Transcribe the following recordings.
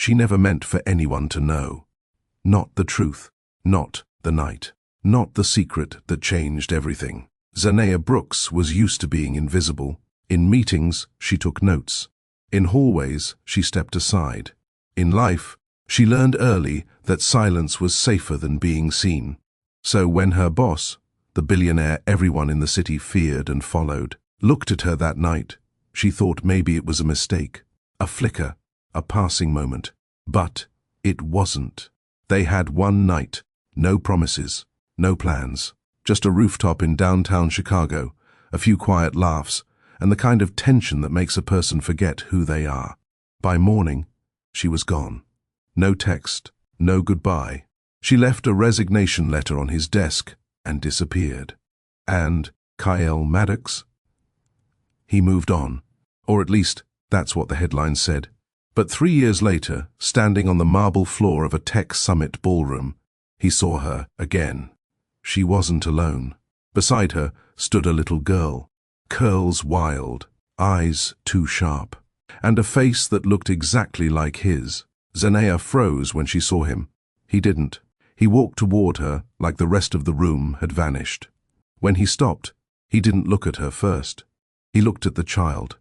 she never meant for anyone to know. Not the truth, not the night, not the secret that changed everything. Zanea Brooks was used to being invisible. In meetings, she took notes. In hallways, she stepped aside. In life, she learned early that silence was safer than being seen. So when her boss, the billionaire everyone in the city feared and followed, looked at her that night, she thought maybe it was a mistake, a flicker, a passing moment. But it wasn't. They had one night, no promises, no plans, just a rooftop in downtown Chicago, a few quiet laughs, and the kind of tension that makes a person forget who they are. By morning, she was gone. No text, no goodbye. She left a resignation letter on his desk and disappeared. And Kyle Maddox? He moved on, or at least that's what the headline said. But 3 years later, standing on the marble floor of a tech summit ballroom, he saw her again. She wasn't alone. Beside her stood a little girl, curls wild, eyes too sharp, and a face that looked exactly like his. Zanea froze when she saw him. He didn't. He walked toward her like the rest of the room had vanished. When he stopped, he didn't look at her first. He looked at the child.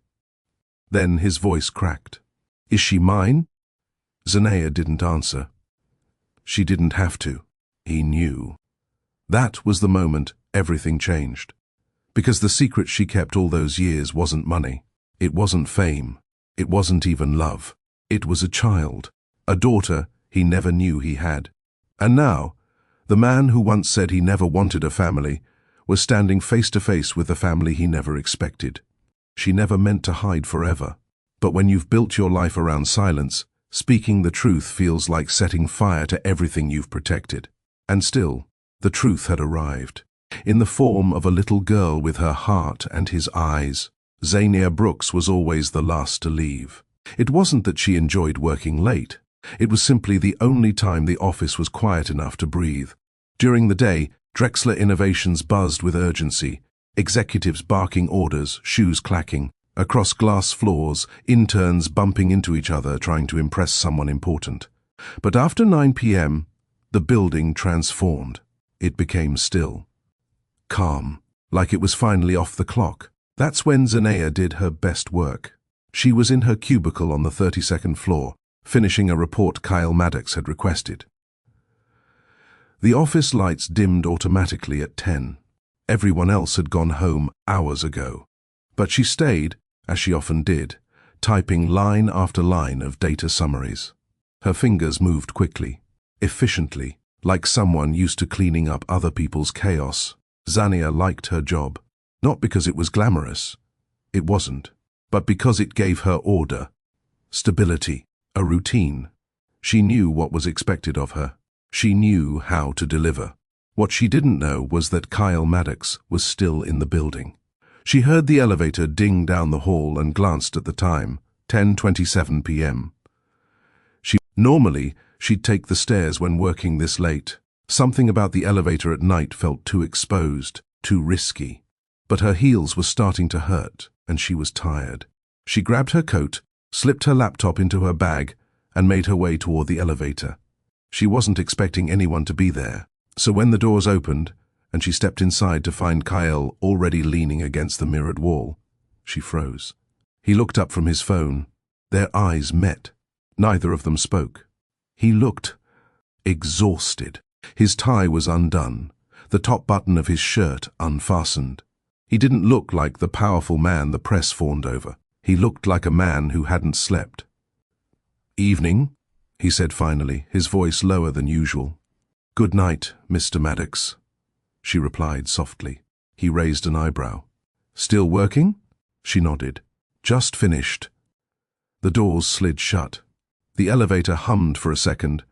Then his voice cracked. "Is she mine?" Zanea didn't answer. She didn't have to. He knew. That was the moment everything changed. Because the secret she kept all those years wasn't money. It wasn't fame. It wasn't even love. It was a child, a daughter he never knew he had. And now, the man who once said he never wanted a family was standing face to face with the family he never expected. She never meant to hide forever. But when you've built your life around silence, speaking the truth feels like setting fire to everything you've protected. And still, the truth had arrived, in the form of a little girl with her heart and his eyes. Zanea Brooks was always the last to leave. It wasn't that she enjoyed working late. It was simply the only time the office was quiet enough to breathe. During the day, Drexler Innovations buzzed with urgency, executives barking orders, shoes clacking. Across glass floors, interns bumping into each other trying to impress someone important. But after 9 p.m., the building transformed. It became still. Calm, like it was finally off the clock. That's when Zanea did her best work. She was in her cubicle on the 32nd floor, finishing a report Kyle Maddox had requested. The office lights dimmed automatically at 10. Everyone else had gone home hours ago. But she stayed, as she often did, typing line after line of data summaries. Her fingers moved quickly, efficiently, like someone used to cleaning up other people's chaos. Zanea liked her job, not because it was glamorous. It wasn't. But because it gave her order, stability, a routine. She knew what was expected of her. She knew how to deliver. What she didn't know was that Kyle Maddox was still in the building. She heard the elevator ding down the hall and glanced at the time, 10:27 p.m. Normally, she'd take the stairs when working this late. Something about the elevator at night felt too exposed, too risky. But her heels were starting to hurt, and she was tired. She grabbed her coat, slipped her laptop into her bag, and made her way toward the elevator. She wasn't expecting anyone to be there. So when the doors opened, and she stepped inside to find Kyle already leaning against the mirrored wall, she froze. He looked up from his phone. Their eyes met. Neither of them spoke. He looked exhausted. His tie was undone, the top button of his shirt unfastened. He didn't look like the powerful man the press fawned over. He looked like a man who hadn't slept. "Evening," he said finally, his voice lower than usual. "Good night, Mr. Maddox," she replied softly. He raised an eyebrow. "Still working?" She nodded. "Just finished." The doors slid shut. The elevator hummed for a second,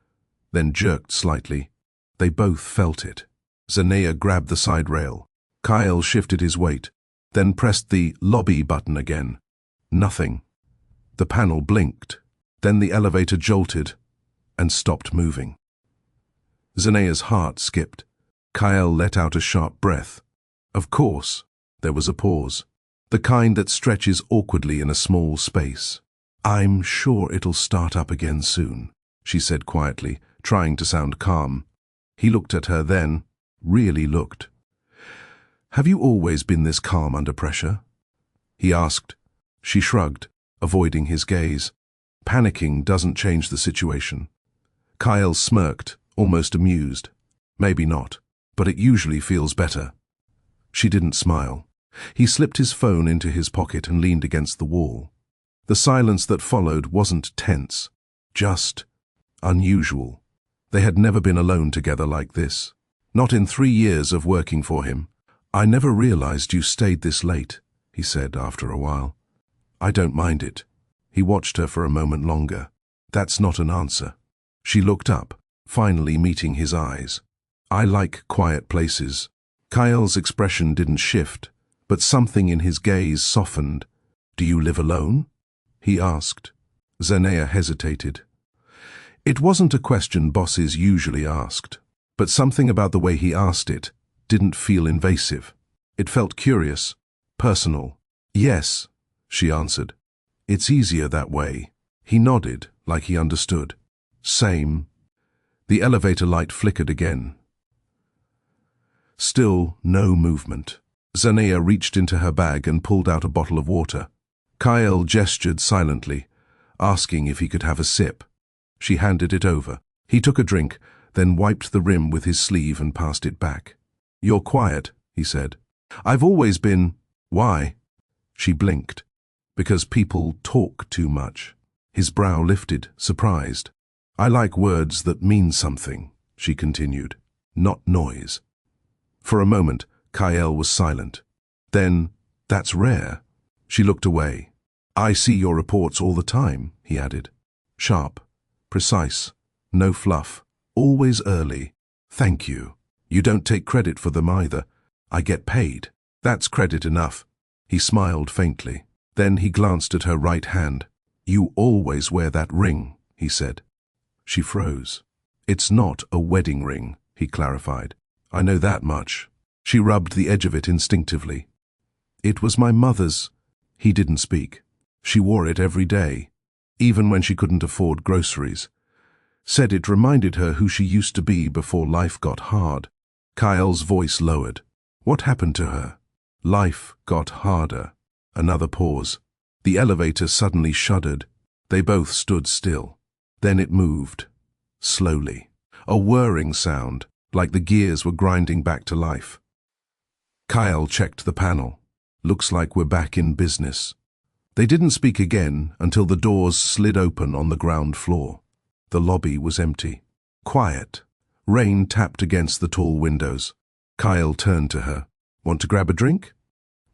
then jerked slightly. They both felt it. Zanea grabbed the side rail. Kyle shifted his weight, then pressed the lobby button again. Nothing. The panel blinked. Then the elevator jolted and stopped moving. Zanea's heart skipped. Kyle let out a sharp breath. Of course, there was a pause. The kind that stretches awkwardly in a small space. "I'm sure it'll start up again soon," she said quietly, trying to sound calm. He looked at her then, really looked. "Have you always been this calm under pressure?" he asked. She shrugged, avoiding his gaze. Panicking doesn't change the situation. Kyle smirked, almost amused. "Maybe not, but it usually feels better." She didn't smile. He slipped his phone into his pocket and leaned against the wall. The silence that followed wasn't tense, just unusual. They had never been alone together like this. Not in 3 years of working for him. "I never realized you stayed this late," he said after a while. "I don't mind it." He watched her for a moment longer. "That's not an answer." She looked up, finally meeting his eyes. "I like quiet places." Kyle's expression didn't shift, but something in his gaze softened. "Do you live alone?" he asked. Zanea hesitated. It wasn't a question bosses usually asked, but something about the way he asked it didn't feel invasive. It felt curious, personal. "Yes," she answered. "It's easier that way." He nodded, like he understood. "Same." The elevator light flickered again. Still no movement. Zanea reached into her bag and pulled out a bottle of water. Kyle gestured silently, asking if he could have a sip. She handed it over. He took a drink, then wiped the rim with his sleeve and passed it back. "You're quiet," he said. "I've always been—" "Why?" She blinked. "Because people talk too much." His brow lifted, surprised. "I like words that mean something," she continued, "not noise." For a moment, Kyle was silent. Then, "That's rare." She looked away. "I see your reports all the time," he added. "Sharp, precise, no fluff, always early. Thank you. You don't take credit for them either. I get paid. That's credit enough." He smiled faintly. Then he glanced at her right hand. "You always wear that ring," he said. She froze. "It's not a wedding ring," he clarified. "I know that much." She rubbed the edge of it instinctively. "It was my mother's." He didn't speak. "She wore it every day, even when she couldn't afford groceries. Said it reminded her who she used to be before life got hard." Kyle's voice lowered. "What happened to her?" "Life got harder." Another pause. The elevator suddenly shuddered. They both stood still. Then it moved. Slowly. A whirring sound, like the gears were grinding back to life. Kyle checked the panel. "Looks like we're back in business." They didn't speak again until the doors slid open on the ground floor. The lobby was empty. Quiet. Rain tapped against the tall windows. Kyle turned to her. "Want to grab a drink?"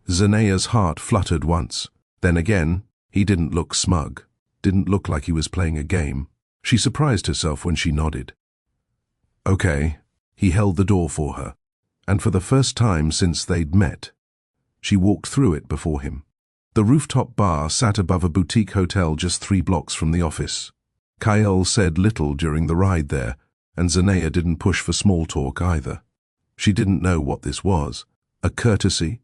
Zanea's heart fluttered once. Then again, he didn't look smug. Didn't look like he was playing a game. She surprised herself when she nodded. "Okay." He held the door for her, and for the first time since they'd met, she walked through it before him. The rooftop bar sat above a boutique hotel just 3 blocks from the office. Kyle said little during the ride there, and Zanea didn't push for small talk either. She didn't know what this was. A courtesy?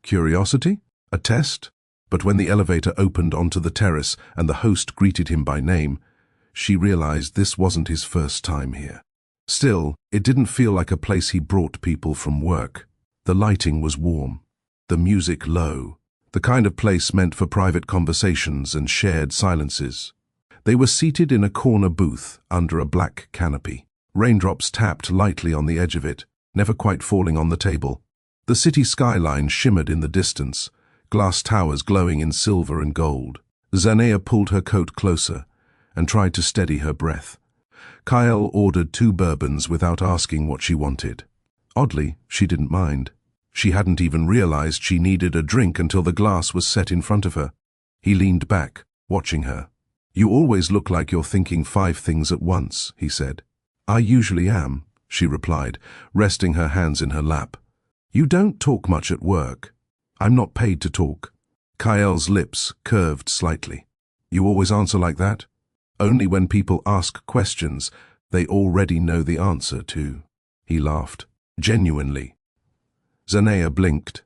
Curiosity? A test? But when the elevator opened onto the terrace and the host greeted him by name, she realized this wasn't his first time here. Still, it didn't feel like a place he brought people from work. The lighting was warm, the music low, the kind of place meant for private conversations and shared silences. They were seated in a corner booth under a black canopy. Raindrops tapped lightly on the edge of it, never quite falling on the table. The city skyline shimmered in the distance, glass towers glowing in silver and gold. Zanea pulled her coat closer and tried to steady her breath. Kyle ordered 2 bourbons without asking what she wanted. Oddly, she didn't mind. She hadn't even realized she needed a drink until the glass was set in front of her. He leaned back, watching her. "You always look like you're thinking 5 things at once," he said. "I usually am," she replied, resting her hands in her lap. "You don't talk much at work." "I'm not paid to talk." Kyle's lips curved slightly. "You always answer like that?" "Only when people ask questions they already know the answer to." He laughed, genuinely. Zanea blinked.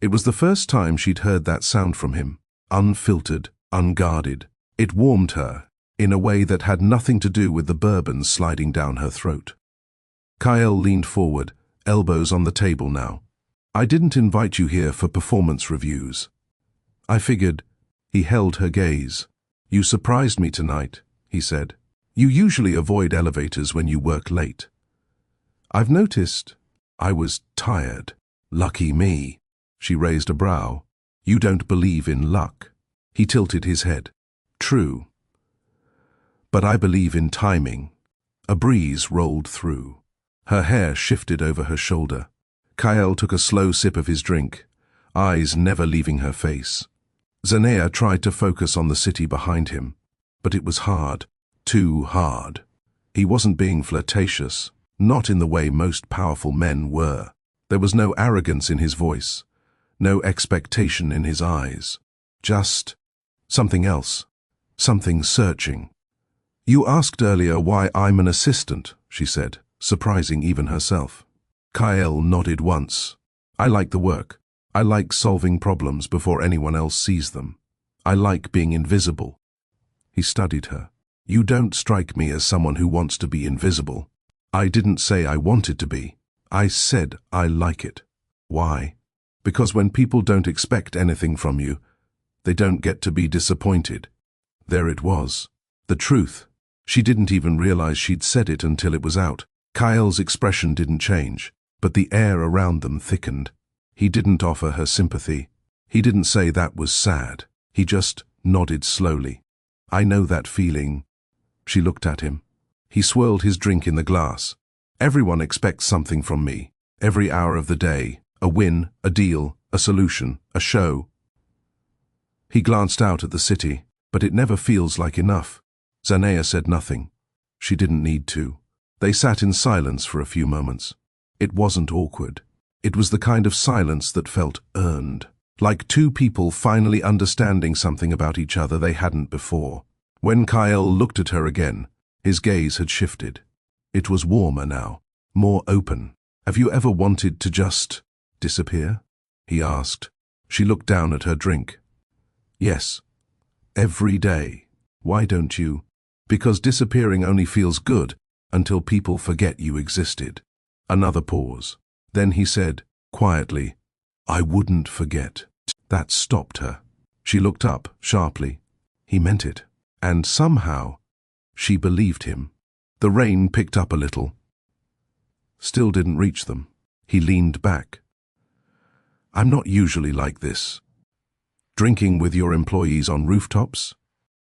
It was the first time she'd heard that sound from him. Unfiltered, unguarded, It warmed her, in a way that had nothing to do with the bourbon sliding down her throat. Kyle leaned forward, elbows on the table now. I didn't invite you here for performance reviews. I figured. He held her gaze. You surprised me tonight, he said. You usually avoid elevators when you work late. I've noticed. I was tired. Lucky me. She raised a brow. You don't believe in luck. He tilted his head. True. But I believe in timing. A breeze rolled through. Her hair shifted over her shoulder. Kyle took a slow sip of his drink, eyes never leaving her face. Zanea tried to focus on the city behind him, but it was hard, too hard. He wasn't being flirtatious, not in the way most powerful men were. There was no arrogance in his voice, no expectation in his eyes. Just something else, something searching. You asked earlier why I'm an assistant, she said, surprising even herself. Kyle nodded once. I like the work. I like solving problems before anyone else sees them. I like being invisible. He studied her. You don't strike me as someone who wants to be invisible. I didn't say I wanted to be. I said I like it. Why? Because when people don't expect anything from you, they don't get to be disappointed. There it was. The truth. She didn't even realize she'd said it until it was out. Kyle's expression didn't change, but the air around them thickened. He didn't offer her sympathy. He didn't say that was sad. He just nodded slowly. I know that feeling. She looked at him. He swirled his drink in the glass. Everyone expects something from me, every hour of the day. A win, a deal, a solution, a show. He glanced out at the city, but it never feels like enough. Zanea said nothing. She didn't need to. They sat in silence for a few moments. It wasn't awkward. It was the kind of silence that felt earned, like two people finally understanding something about each other they hadn't before. When Kyle looked at her again, his gaze had shifted. It was warmer now, more open. Have you ever wanted to just disappear? He asked. She looked down at her drink. Yes. Every day. Why don't you? Because disappearing only feels good until people forget you existed. Another pause. Then he said, quietly, I wouldn't forget. That stopped her. She looked up, sharply. He meant it. And somehow, she believed him. The rain picked up a little. Still didn't reach them. He leaned back. I'm not usually like this. Drinking with your employees on rooftops?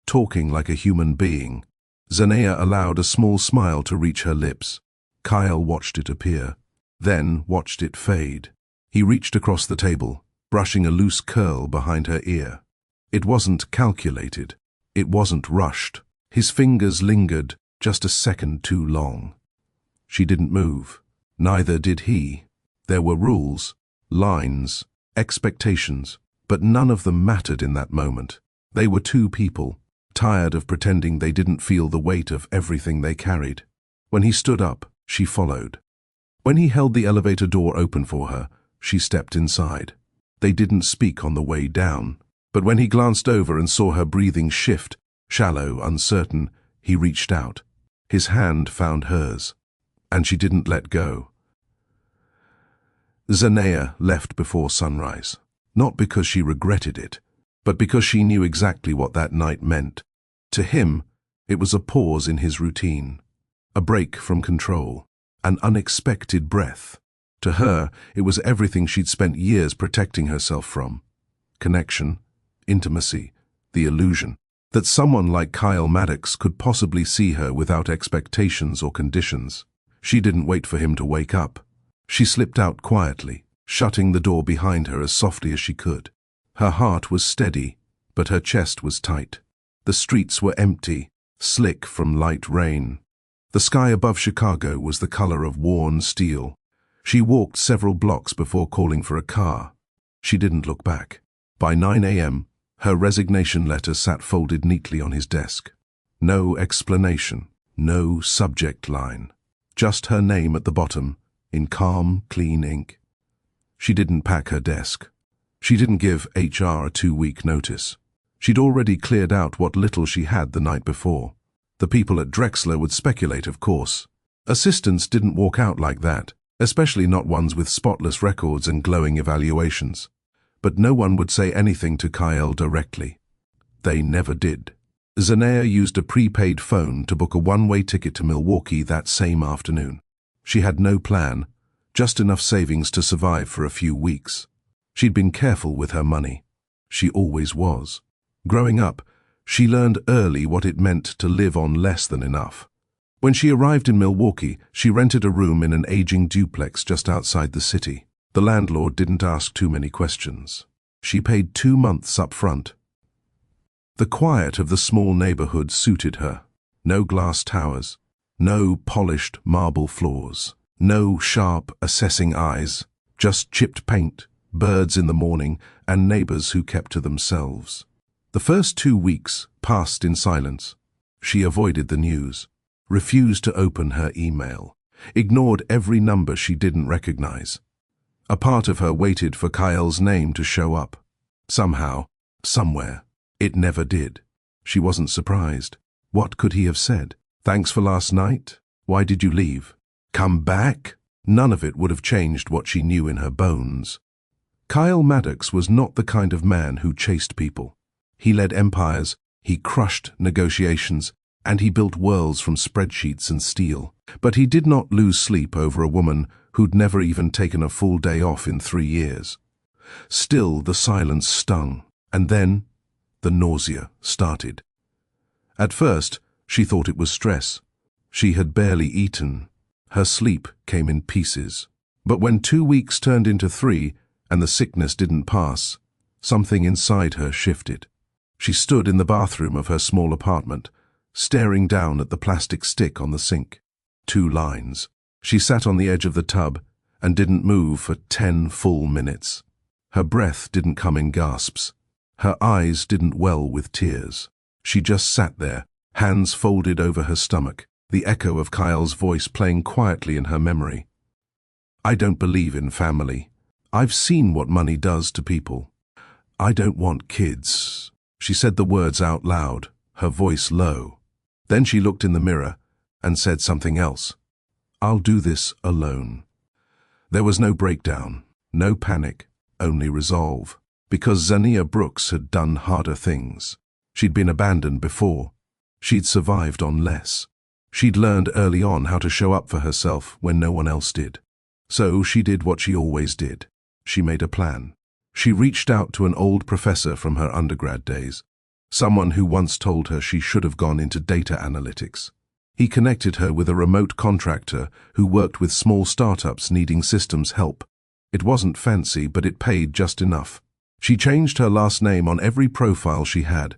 Talking like a human being. Zanea allowed a small smile to reach her lips. Kyle watched it appear, then watched it fade. He reached across the table, brushing a loose curl behind her ear. It wasn't calculated. It wasn't rushed. His fingers lingered just a second too long. She didn't move. Neither did he. There were rules, lines, expectations, but none of them mattered in that moment. They were two people, tired of pretending they didn't feel the weight of everything they carried. When he stood up, she followed. When he held the elevator door open for her, she stepped inside. They didn't speak on the way down, but when he glanced over and saw her breathing shift, shallow, uncertain, he reached out. His hand found hers, and she didn't let go. Zanea left before sunrise, not because she regretted it, but because she knew exactly what that night meant. To him, it was a pause in his routine, a break from control, an unexpected breath. To her, it was everything she'd spent years protecting herself from. Connection, intimacy, the illusion that someone like Kyle Maddox could possibly see her without expectations or conditions. She didn't wait for him to wake up. She slipped out quietly, shutting the door behind her as softly as she could. Her heart was steady, but her chest was tight. The streets were empty, slick from light rain. The sky above Chicago was the color of worn steel. She walked several blocks before calling for a car. She didn't look back. By 9 a.m., her resignation letter sat folded neatly on his desk. No explanation, no subject line. Just her name at the bottom, in calm, clean ink. She didn't pack her desk. She didn't give HR a 2-week notice. She'd already cleared out what little she had the night before. The people at Drexler would speculate, of course. Assistants didn't walk out like that, especially not ones with spotless records and glowing evaluations. But no one would say anything to Kyle directly. They never did. Zanea used a prepaid phone to book a one-way ticket to Milwaukee that same afternoon. She had no plan, just enough savings to survive for a few weeks. She'd been careful with her money. She always was. Growing up, she learned early what it meant to live on less than enough. When she arrived in Milwaukee, she rented a room in an aging duplex just outside the city. The landlord didn't ask too many questions. She paid 2 months up front. The quiet of the small neighborhood suited her. No glass towers, no polished marble floors, no sharp, assessing eyes, just chipped paint, birds in the morning, and neighbors who kept to themselves. The first 2 weeks passed in silence. She avoided the news, refused to open her email, ignored every number she didn't recognize. A part of her waited for Kyle's name to show up. Somehow, somewhere. It never did. She wasn't surprised. What could he have said? Thanks for last night? Why did you leave? Come back? None of it would have changed what she knew in her bones. Kyle Maddox was not the kind of man who chased people. He led empires, he crushed negotiations, and he built worlds from spreadsheets and steel. But he did not lose sleep over a woman who'd never even taken a full day off in 3 years. Still, the silence stung, and then the nausea started. At first, she thought it was stress. She had barely eaten. Her sleep came in pieces. But when 2 weeks turned into 3 and the sickness didn't pass, something inside her shifted. She stood in the bathroom of her small apartment, staring down at the plastic stick on the sink. 2 lines. She sat on the edge of the tub and didn't move for 10 full minutes. Her breath didn't come in gasps. Her eyes didn't well with tears. She just sat there, hands folded over her stomach, the echo of Kyle's voice playing quietly in her memory. I don't believe in family. I've seen what money does to people. I don't want kids. She said the words out loud, her voice low. Then she looked in the mirror and said something else. I'll do this alone. There was no breakdown, no panic, only resolve. Because Zanea Brooks had done harder things. She'd been abandoned before. She'd survived on less. She'd learned early on how to show up for herself when no one else did. So she did what she always did. She made a plan. She reached out to an old professor from her undergrad days, someone who once told her she should have gone into data analytics. He connected her with a remote contractor who worked with small startups needing systems help. It wasn't fancy, but it paid just enough. She changed her last name on every profile she had.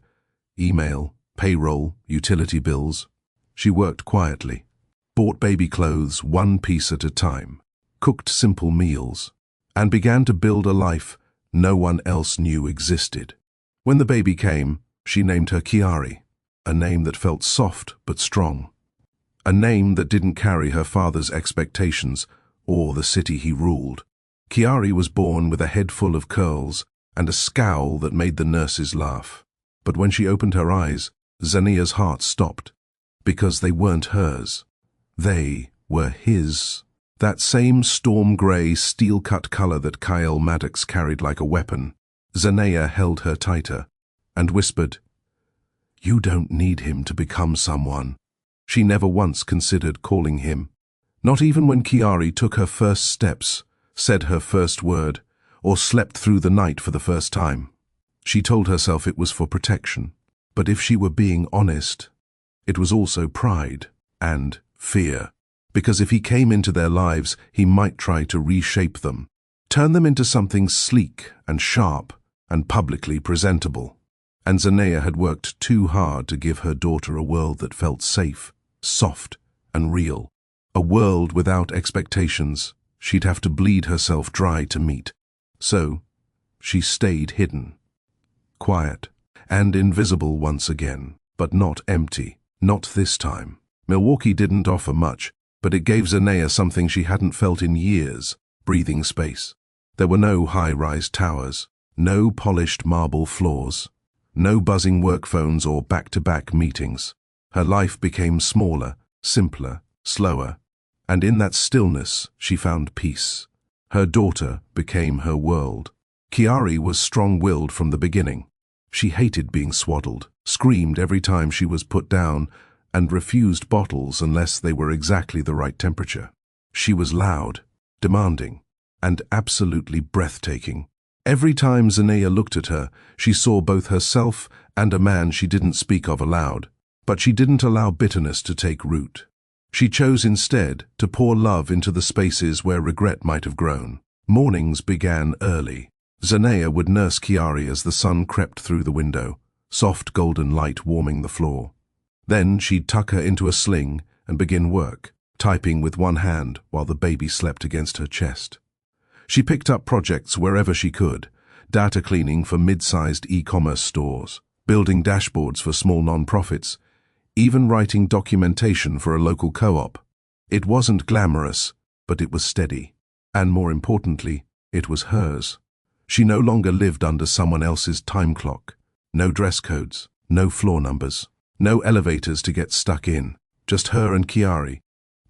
Email, payroll, utility bills. She worked quietly, bought baby clothes 1 piece at a time, cooked simple meals, and began to build a life no one else knew existed. When the baby came, she named her Chiari, a name that felt soft but strong. A name that didn't carry her father's expectations or the city he ruled. Chiari was born with a head full of curls and a scowl that made the nurses laugh. But when she opened her eyes, Zanea's heart stopped, because they weren't hers. They were his. That same storm-grey, steel-cut color that Kyle Maddox carried like a weapon. Zanea held her tighter and whispered, You don't need him to become someone. She never once considered calling him. Not even when Chiari took her first steps, said her first word, or slept through the night for the first time. She told herself it was for protection. But if she were being honest, it was also pride and fear. Because if he came into their lives, he might try to reshape them, turn them into something sleek and sharp and publicly presentable. And Zanea had worked too hard to give her daughter a world that felt safe, soft, and real. A world without expectations she'd have to bleed herself dry to meet. So, she stayed hidden, quiet, and invisible once again, but not empty, not this time. Milwaukee didn't offer much, but it gave Zanea something she hadn't felt in years, breathing space. There were no high-rise towers, no polished marble floors, No buzzing work phones or back-to-back meetings. Her life became smaller, simpler, slower, and in that stillness she found peace. Her daughter became her world. Chiari was strong-willed from the beginning. She hated being swaddled, screamed every time she was put down, and refused bottles unless they were exactly the right temperature. She was loud, demanding, and absolutely breathtaking. Every time Zanea looked at her, she saw both herself and a man she didn't speak of aloud. But she didn't allow bitterness to take root. She chose instead to pour love into the spaces where regret might have grown. Mornings began early. Zanea would nurse Chiari as the sun crept through the window, soft golden light warming the floor. Then she'd tuck her into a sling and begin work, typing with one hand while the baby slept against her chest. She picked up projects wherever she could, data cleaning for mid-sized e-commerce stores, building dashboards for small non-profits, even writing documentation for a local co-op. It wasn't glamorous, but it was steady. And more importantly, it was hers. She no longer lived under someone else's time clock. No dress codes, no floor numbers, no elevators to get stuck in. Just her and Chiari,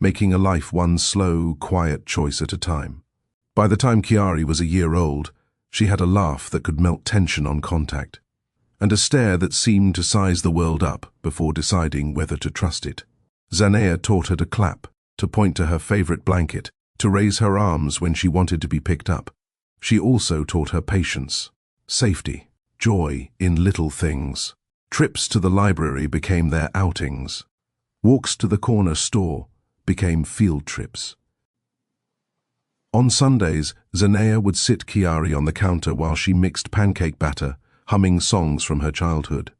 making a life one slow, quiet choice at a time. By the time Chiari was a year old, she had a laugh that could melt tension on contact, and a stare that seemed to size the world up before deciding whether to trust it. Zanea taught her to clap, to point to her favorite blanket, to raise her arms when she wanted to be picked up. She also taught her patience, safety, joy in little things. Trips to the library became their outings. Walks to the corner store became field trips. On Sundays, Zanea would sit Chiari on the counter while she mixed pancake batter, humming songs from her childhood.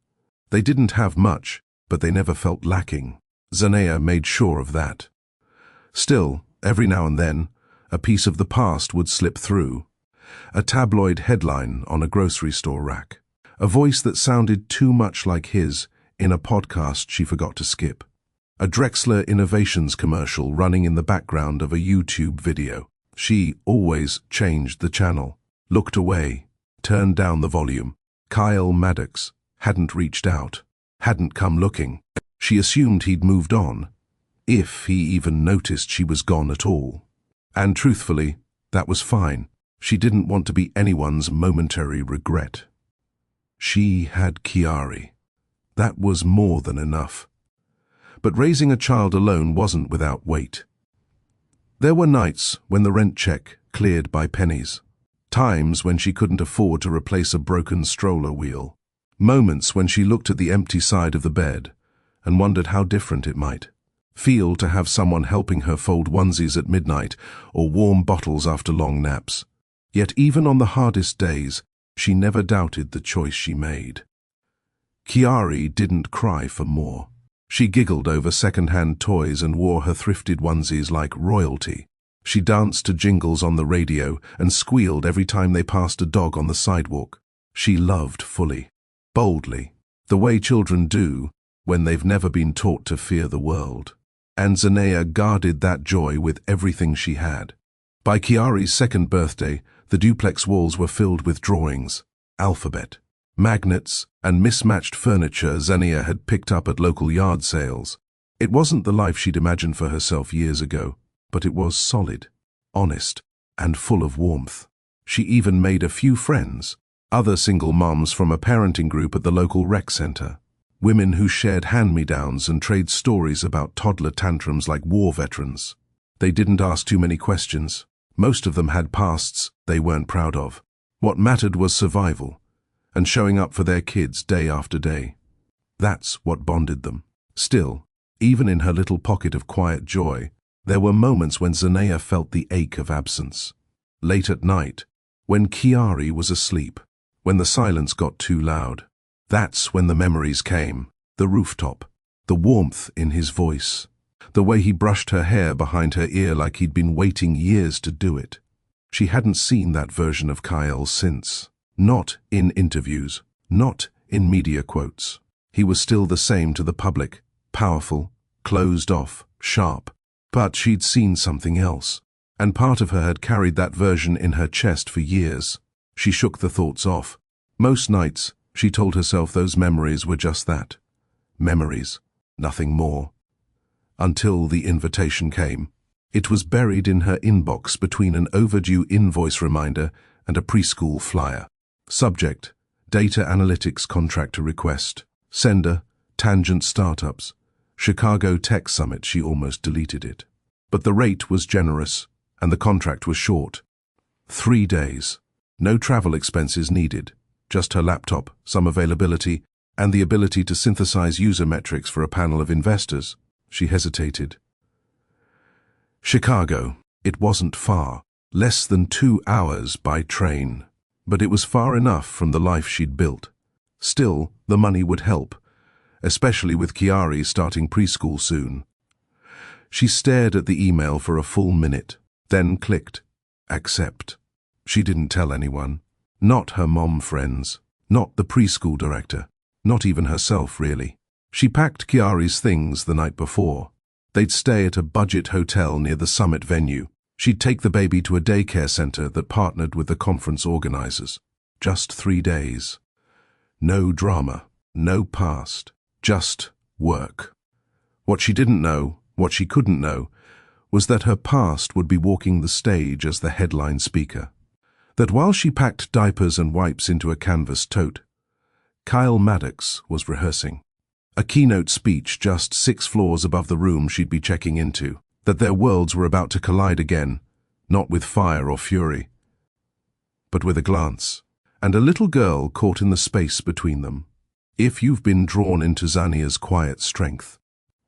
They didn't have much, but they never felt lacking. Zanea made sure of that. Still, every now and then, a piece of the past would slip through. A tabloid headline on a grocery store rack. A voice that sounded too much like his in a podcast she forgot to skip. A Drexler Innovations commercial running in the background of a YouTube video. She always changed the channel, looked away, turned down the volume. Kyle Maddox hadn't reached out, hadn't come looking. She assumed he'd moved on, if he even noticed she was gone at all. And truthfully, that was fine. She didn't want to be anyone's momentary regret. She had Chiari. That was more than enough. But raising a child alone wasn't without weight. There were nights when the rent check cleared by pennies. Times when she couldn't afford to replace a broken stroller wheel. Moments when she looked at the empty side of the bed and wondered how different it might feel to have someone helping her fold onesies at midnight or warm bottles after long naps. Yet even on the hardest days, she never doubted the choice she made. Chiari didn't cry for more. She giggled over second-hand toys and wore her thrifted onesies like royalty. She danced to jingles on the radio and squealed every time they passed a dog on the sidewalk. She loved fully, boldly, the way children do when they've never been taught to fear the world. And Zanea guarded that joy with everything she had. By Chiari's second birthday, the duplex walls were filled with drawings, alphabet, magnets, and mismatched furniture Zanea had picked up at local yard sales. It wasn't the life she'd imagined for herself years ago, but it was solid, honest, and full of warmth. She even made a few friends, other single moms from a parenting group at the local rec center. Women who shared hand-me-downs and traded stories about toddler tantrums like war veterans. They didn't ask too many questions. Most of them had pasts they weren't proud of. What mattered was survival, and showing up for their kids day after day. That's what bonded them. Still, even in her little pocket of quiet joy, there were moments when Zanea felt the ache of absence. Late at night, when Chiari was asleep, when the silence got too loud. That's when the memories came. The rooftop, the warmth in his voice, the way he brushed her hair behind her ear like he'd been waiting years to do it. She hadn't seen that version of Kyle since. Not in interviews, not in media quotes. He was still the same to the public, powerful, closed off, sharp. But she'd seen something else, and part of her had carried that version in her chest for years. She shook the thoughts off. Most nights, She told herself those memories were just that. Memories, nothing more. Until the invitation came. It was buried in her inbox between an overdue invoice reminder and a preschool flyer. Subject: Data Analytics Contractor Request. Sender: Tangent Startups. Chicago Tech Summit. She almost deleted it. But the rate was generous, and the contract was short. 3 days. No travel expenses needed. Just her laptop, some availability, and the ability to synthesize user metrics for a panel of investors. She hesitated. Chicago. It wasn't far. Less than 2 hours by train. But it was far enough from the life she'd built. Still, the money would help, especially with Chiari starting preschool soon. She stared at the email for a full minute, then clicked accept. She didn't tell anyone. Not her mom friends, not the preschool director, not even herself really. She packed Chiari's things the night before. They'd stay at a budget hotel near the summit venue. She'd take the baby to a daycare center that partnered with the conference organizers. Just 3 days. No drama, no past, just work. What she didn't know, what she couldn't know, was that her past would be walking the stage as the headline speaker. That while she packed diapers and wipes into a canvas tote, Kyle Maddox was rehearsing. A keynote speech just 6 floors above the room she'd be checking into. That their worlds were about to collide again, not with fire or fury, but with a glance, and a little girl caught in the space between them. If you've been drawn into Xania's quiet strength,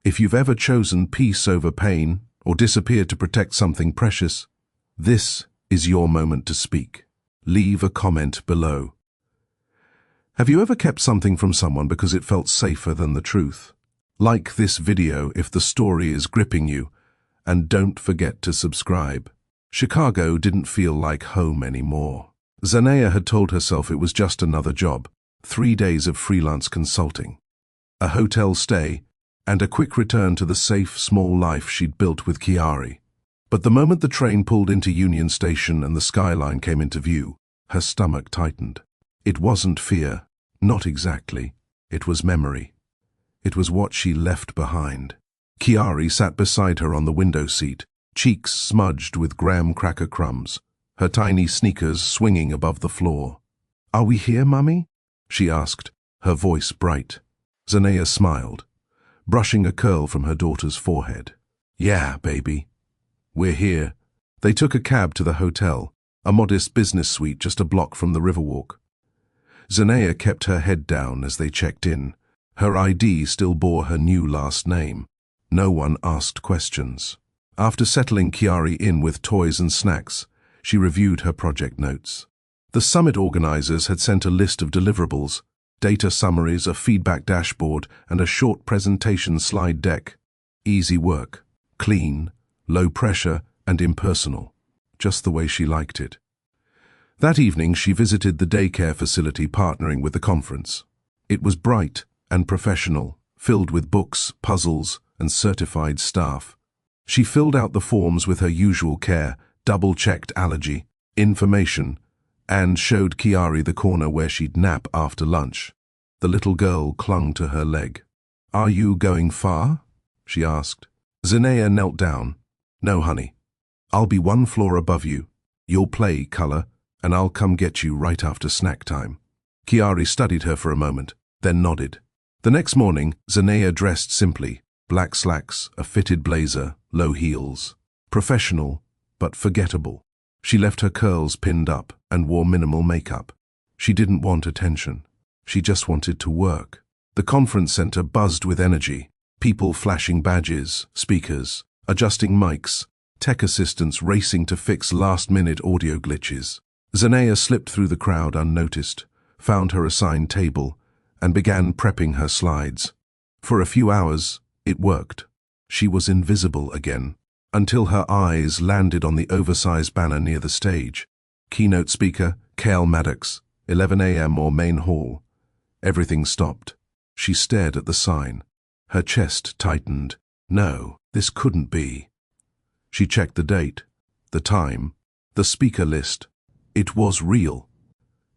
if you've ever chosen peace over pain or disappeared to protect something precious, this is your moment to speak. Leave a comment below. Have you ever kept something from someone because it felt safer than the truth? Like this video if the story is gripping you, and don't forget to subscribe. Chicago didn't feel like home anymore. Xania had told herself it was just another job, 3 days of freelance consulting, a hotel stay, and a quick return to the safe, small life she'd built with Chiari. But the moment the train pulled into Union Station and the skyline came into view, her stomach tightened. It wasn't fear, not exactly. It was memory. It was what she left behind. Chiari sat beside her on the window seat, cheeks smudged with graham cracker crumbs, her tiny sneakers swinging above the floor. "Are we here, Mummy?" she asked, her voice bright. Xania smiled, brushing a curl from her daughter's forehead. "Yeah, baby. We're here." They took a cab to the hotel, a modest business suite just a block from the Riverwalk. Xania kept her head down as they checked in. Her ID still bore her new last name. No one asked questions. After settling Chiari in with toys and snacks, she reviewed her project notes. The summit organizers had sent a list of deliverables, data summaries, a feedback dashboard, and a short presentation slide deck. Easy work, clean, low pressure, and impersonal, just the way she liked it. That evening she visited the daycare facility partnering with the conference. It was bright and professional, filled with books, puzzles, and certified staff. She filled out the forms with her usual care, double-checked allergy, information, and showed Chiari the corner where she'd nap after lunch. The little girl clung to her leg. "Are you going far?" she asked. Xania knelt down. "No, honey. I'll be 1 floor above you. You'll play, Color, and I'll come get you right after snack time." Chiari studied her for a moment, then nodded. The next morning, Xania dressed simply. Black slacks, a fitted blazer, low heels. Professional, but forgettable. She left her curls pinned up and wore minimal makeup. She didn't want attention. She just wanted to work. The conference center buzzed with energy. People flashing badges, speakers, adjusting mics, tech assistants racing to fix last-minute audio glitches. Xania slipped through the crowd unnoticed, found her assigned table, and began prepping her slides. For a few hours, it worked. She was invisible again, until her eyes landed on the oversized banner near the stage. Keynote speaker, Kyle Maddox, 11 a.m. or main hall. Everything stopped. She stared at the sign. Her chest tightened. No, this couldn't be. She checked the date, the time, the speaker list. It was real.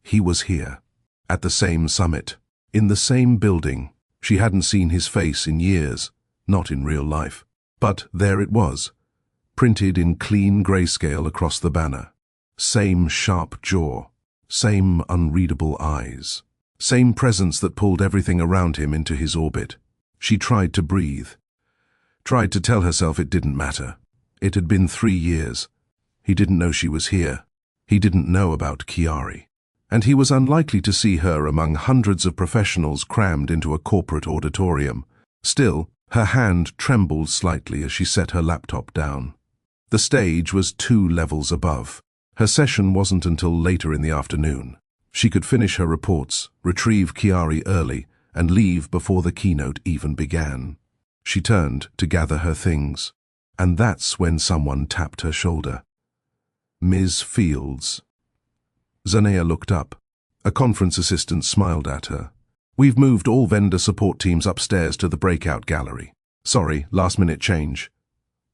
He was here. at the same summit, in the same building. She hadn't seen his face in years, not in real life. But there it was, printed in clean grayscale across the banner. Same sharp jaw, same unreadable eyes, same presence that pulled everything around him into his orbit. She tried to breathe, tried to tell herself it didn't matter. It had been 3 years. He didn't know she was here. He didn't know about Chiari. And he was unlikely to see her among hundreds of professionals crammed into a corporate auditorium. Still, her hand trembled slightly as she set her laptop down. The stage was 2 levels above. Her session wasn't until later in the afternoon. She could finish her reports, retrieve Chiari early, and leave before the keynote even began. She turned to gather her things, and that's when someone tapped her shoulder. Ms. Fields. Zanea looked up. A conference assistant smiled at her. "We've moved all vendor support teams upstairs to the breakout gallery. Sorry, last-minute change."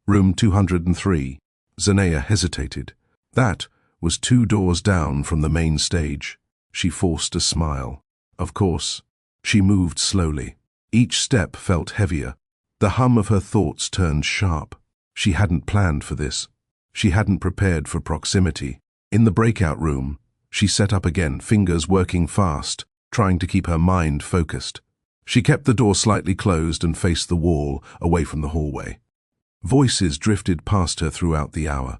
Room 203. Zanea hesitated. That was 2 doors down from the main stage. She forced a smile. Of course. She moved slowly. Each step felt heavier. The hum of her thoughts turned sharp. She hadn't planned for this. She hadn't prepared for proximity. In the breakout room, she sat up again, fingers working fast, trying to keep her mind focused. She kept the door slightly closed and faced the wall, away from the hallway. Voices drifted past her throughout the hour.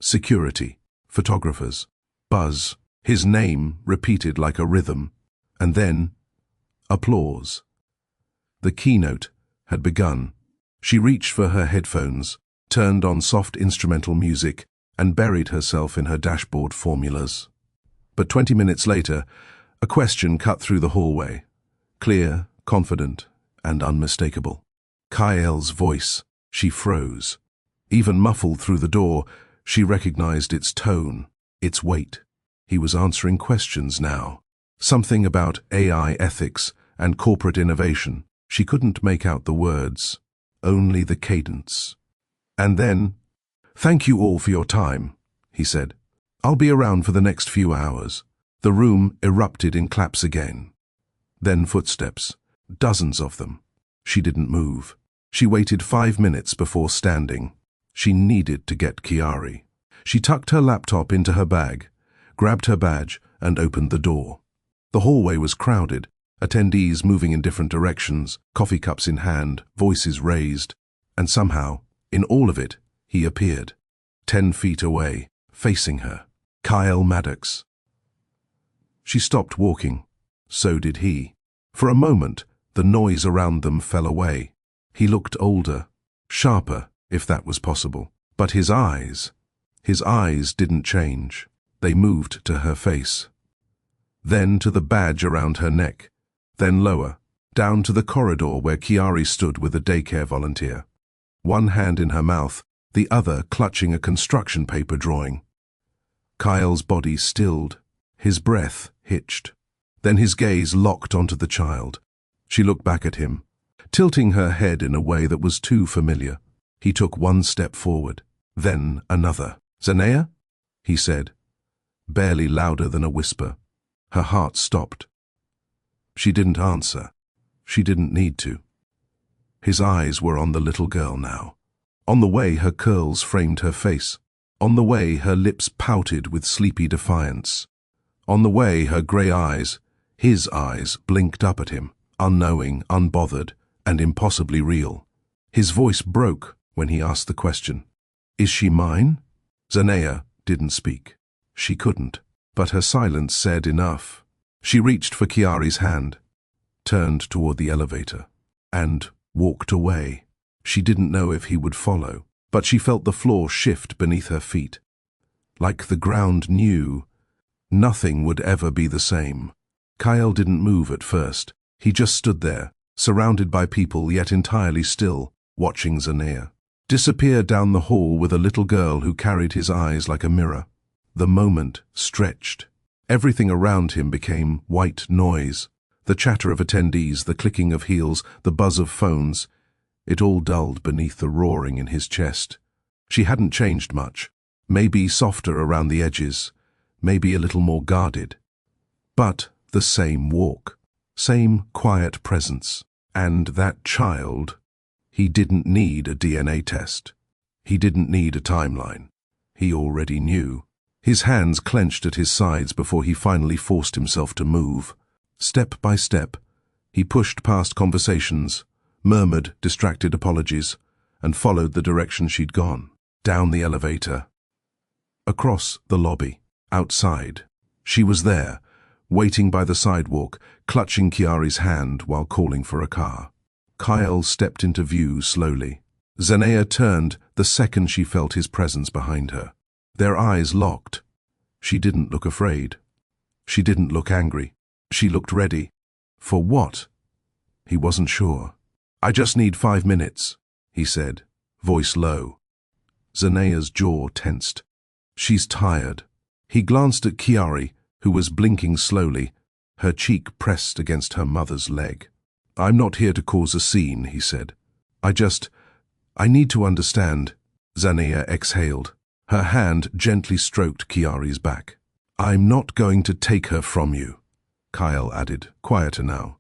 Security, photographers, buzz, his name repeated like a rhythm, and then applause. The keynote had begun. She reached for her headphones, turned on soft instrumental music, and buried herself in her dashboard formulas. But 20 minutes later, a question cut through the hallway. Clear, confident, and unmistakable. Kyl's voice. She froze. Even muffled through the door, she recognized its tone, its weight. He was answering questions now. Something about AI ethics and corporate innovation. She couldn't make out the words, only the cadence. And then, "Thank you all for your time," he said. "I'll be around for the next few hours." The room erupted in claps again. Then footsteps, dozens of them. She didn't move. She waited 5 minutes before standing. She needed to get Chiari. She tucked her laptop into her bag, grabbed her badge, and opened the door. The hallway was crowded, attendees moving in different directions, coffee cups in hand, voices raised, and somehow, in all of it, he appeared, 10 feet away, facing her. Kyle Maddox. She stopped walking. So did he. For a moment, the noise around them fell away. He looked older, sharper, if that was possible. But his eyes didn't change. They moved to her face. Then to the badge around her neck. Then lower, down to the corridor where Chiari stood with a daycare volunteer. One hand in her mouth, the other clutching a construction paper drawing. Kyle's body stilled, his breath hitched. Then his gaze locked onto the child. She looked back at him, tilting her head in a way that was too familiar. He took 1 step forward, then another. "Zanea?" he said, barely louder than a whisper. Her heart stopped. She didn't answer. She didn't need to. His eyes were on the little girl now. On the way her curls framed her face. On the way her lips pouted with sleepy defiance. On the way her grey eyes, his eyes, blinked up at him, unknowing, unbothered, and impossibly real. His voice broke when he asked the question. "Is she mine?" Zanea didn't speak. She couldn't, but her silence said enough. She reached for Chiari's hand, turned toward the elevator, and walked away. She didn't know if he would follow, but she felt the floor shift beneath her feet. Like the ground knew, nothing would ever be the same. Kyle didn't move at first. He just stood there, surrounded by people yet entirely still, watching Zanea disappear down the hall with a little girl who carried his eyes like a mirror. The moment stretched. Everything around him became white noise. The chatter of attendees, the clicking of heels, the buzz of phones. It all dulled beneath the roaring in his chest. She hadn't changed much. Maybe softer around the edges. Maybe a little more guarded. But The same walk, same quiet presence. And that child, he didn't need a DNA test. He didn't need a timeline. He already knew. His hands clenched at his sides before he finally forced himself to move. Step by step, he pushed past conversations, murmured distracted apologies, and followed the direction she'd gone. Down the elevator. Across the lobby. Outside. She was there, waiting by the sidewalk, clutching Chiari's hand while calling for a car. Kyle stepped into view slowly. Zanea turned the second she felt his presence behind her. Their eyes locked. She didn't look afraid. She didn't look angry. She looked ready. For what? He wasn't sure. "I just need 5 minutes," he said, voice low. Zanea's jaw tensed. "She's tired." He glanced at Chiari, who was blinking slowly, her cheek pressed against her mother's leg. "I'm not here to cause a scene," he said. I need to understand." Zanea exhaled. Her hand gently stroked Chiari's back. "I'm not going to take her from you," Kyle added, quieter now.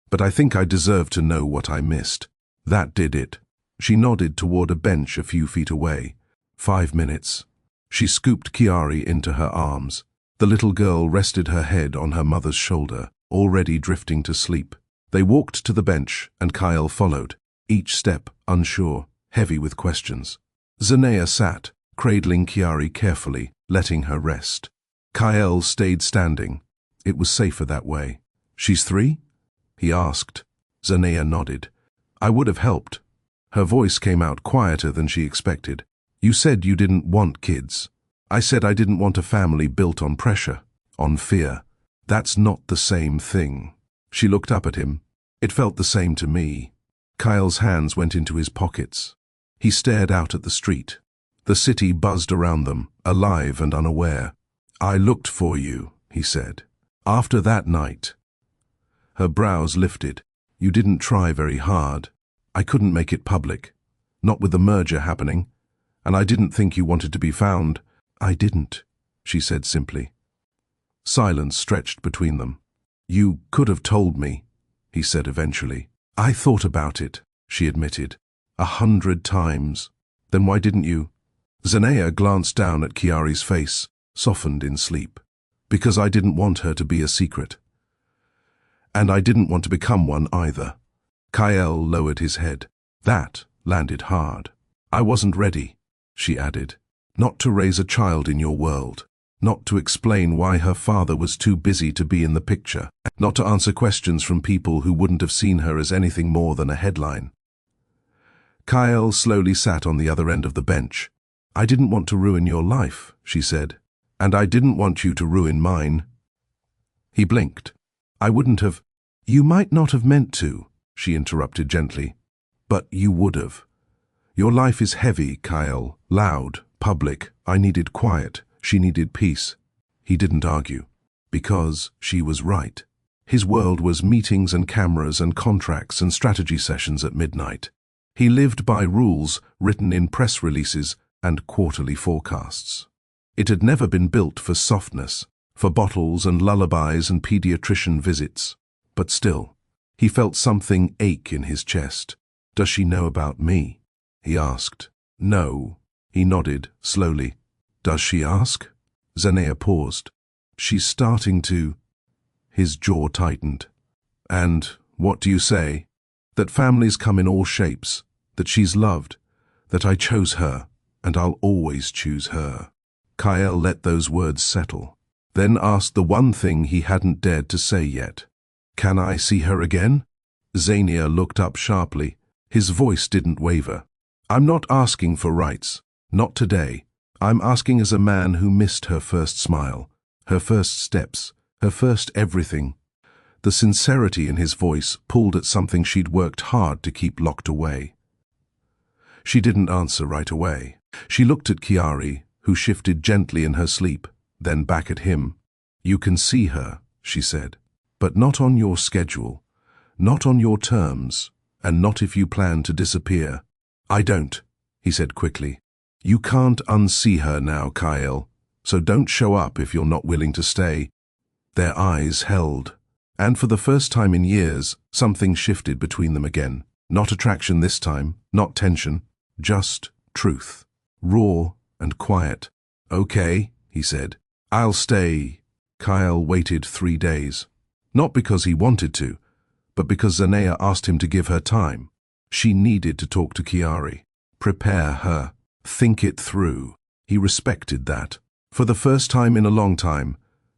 "But I think I deserve to know what I missed." That did it. She nodded toward a bench a few feet away. 5 minutes. She scooped Chiari into her arms. The little girl rested her head on her mother's shoulder, already drifting to sleep. They walked to the bench, and Kyle followed, each step unsure, heavy with questions. Zanea sat, cradling Chiari carefully, letting her rest. Kyle stayed standing. It was safer that way. "She's 3? He asked. Zanea nodded. "I would have helped." Her voice came out quieter than she expected. "You said you didn't want kids. I said I didn't want a family built on pressure, on fear. That's not the same thing." She looked up at him. "It felt the same to me." Kyle's hands went into his pockets. He stared out at the street. The city buzzed around them, alive and unaware. "I looked for you," he said. "After that night." Her brows lifted. "You didn't try very hard. I couldn't make it public. Not with the merger happening. And I didn't think you wanted to be found." "I didn't," she said simply. Silence stretched between them. "You could have told me," he said eventually. "I thought about it," she admitted. 100 times. "Then why didn't you?" Zanea glanced down at Chiari's face, softened in sleep. "Because I didn't want her to be a secret. And I didn't want to become one either." Kyle lowered his head. That landed hard. "I wasn't ready," she added. "Not to raise a child in your world. Not to explain why her father was too busy to be in the picture. Not to answer questions from people who wouldn't have seen her as anything more than a headline." Kyle slowly sat on the other end of the bench. "I didn't want to ruin your life," she said. "And I didn't want you to ruin mine." He blinked. "I wouldn't have—" "You might not have meant to," she interrupted gently. "But you would have. Your life is heavy, Kyle, loud, public. I needed quiet. She needed peace." He didn't argue. Because she was right. His world was meetings and cameras and contracts and strategy sessions at midnight. He lived by rules written in press releases and quarterly forecasts. It had never been built for softness, for bottles and lullabies and pediatrician visits. But still, he felt something ache in his chest. "Does she know about me?" he asked. "No." He nodded, slowly. "Does she ask?" Zanea paused. "She's starting to—" His jaw tightened. "And what do you say?" "That families come in all shapes, that she's loved, that I chose her, and I'll always choose her." Kyle let those words settle, then asked the one thing he hadn't dared to say yet. "Can I see her again?" Zanea looked up sharply. His voice didn't waver. "I'm not asking for rights. Not today. I'm asking as a man who missed her first smile, her first steps, her first everything." The sincerity in his voice pulled at something she'd worked hard to keep locked away. She didn't answer right away. She looked at Chiari, who shifted gently in her sleep, then back at him. "You can see her," she said, "but not on your schedule, not on your terms, and not if you plan to disappear." "I don't," he said quickly. "You can't unsee her now, Kyle, so don't show up if you're not willing to stay." Their eyes held. And for the first time in years, something shifted between them again. Not attraction this time, not tension, just truth. Raw and quiet. "Okay," he said. "I'll stay." Kyle waited 3 days. Not because he wanted to, but because Zanea asked him to give her time. She needed to talk to Chiari, prepare her, think it through. He respected that. For the first time in a long time,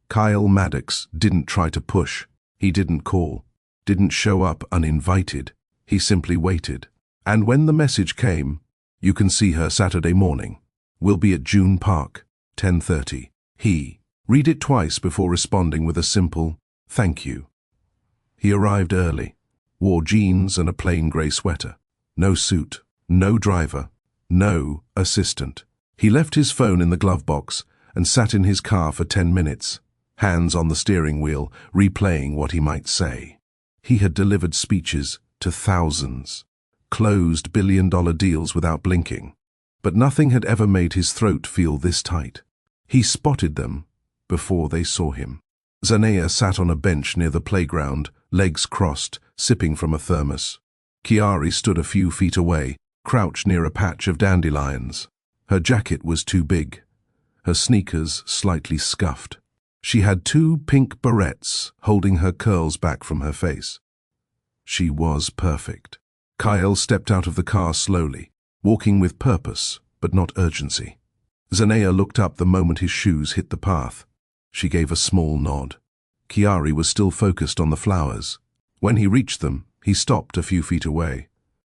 Kyle Maddox didn't try to push. He didn't call, didn't show up uninvited. He simply waited. And when the message came, "You can see her Saturday morning. We'll be at June Park, 10:30. He read it twice before responding with a simple, "Thank you." He arrived early, wore jeans and a plain grey sweater. No suit, no driver, no assistant. He left his phone in the glove box and sat in his car for 10 minutes, hands on the steering wheel, replaying what he might say. He had delivered speeches to thousands, closed billion-dollar deals without blinking, but nothing had ever made his throat feel this tight. He spotted them before they saw him. Zanea sat on a bench near the playground, legs crossed, sipping from a thermos. Chiari stood a few feet away, crouched near a patch of dandelions. Her jacket was too big, her sneakers slightly scuffed. She had 2 pink barrettes holding her curls back from her face. She was perfect. Kyle stepped out of the car slowly, walking with purpose, but not urgency. Zanea looked up the moment his shoes hit the path. She gave a small nod. Chiari was still focused on the flowers. When he reached them, he stopped a few feet away.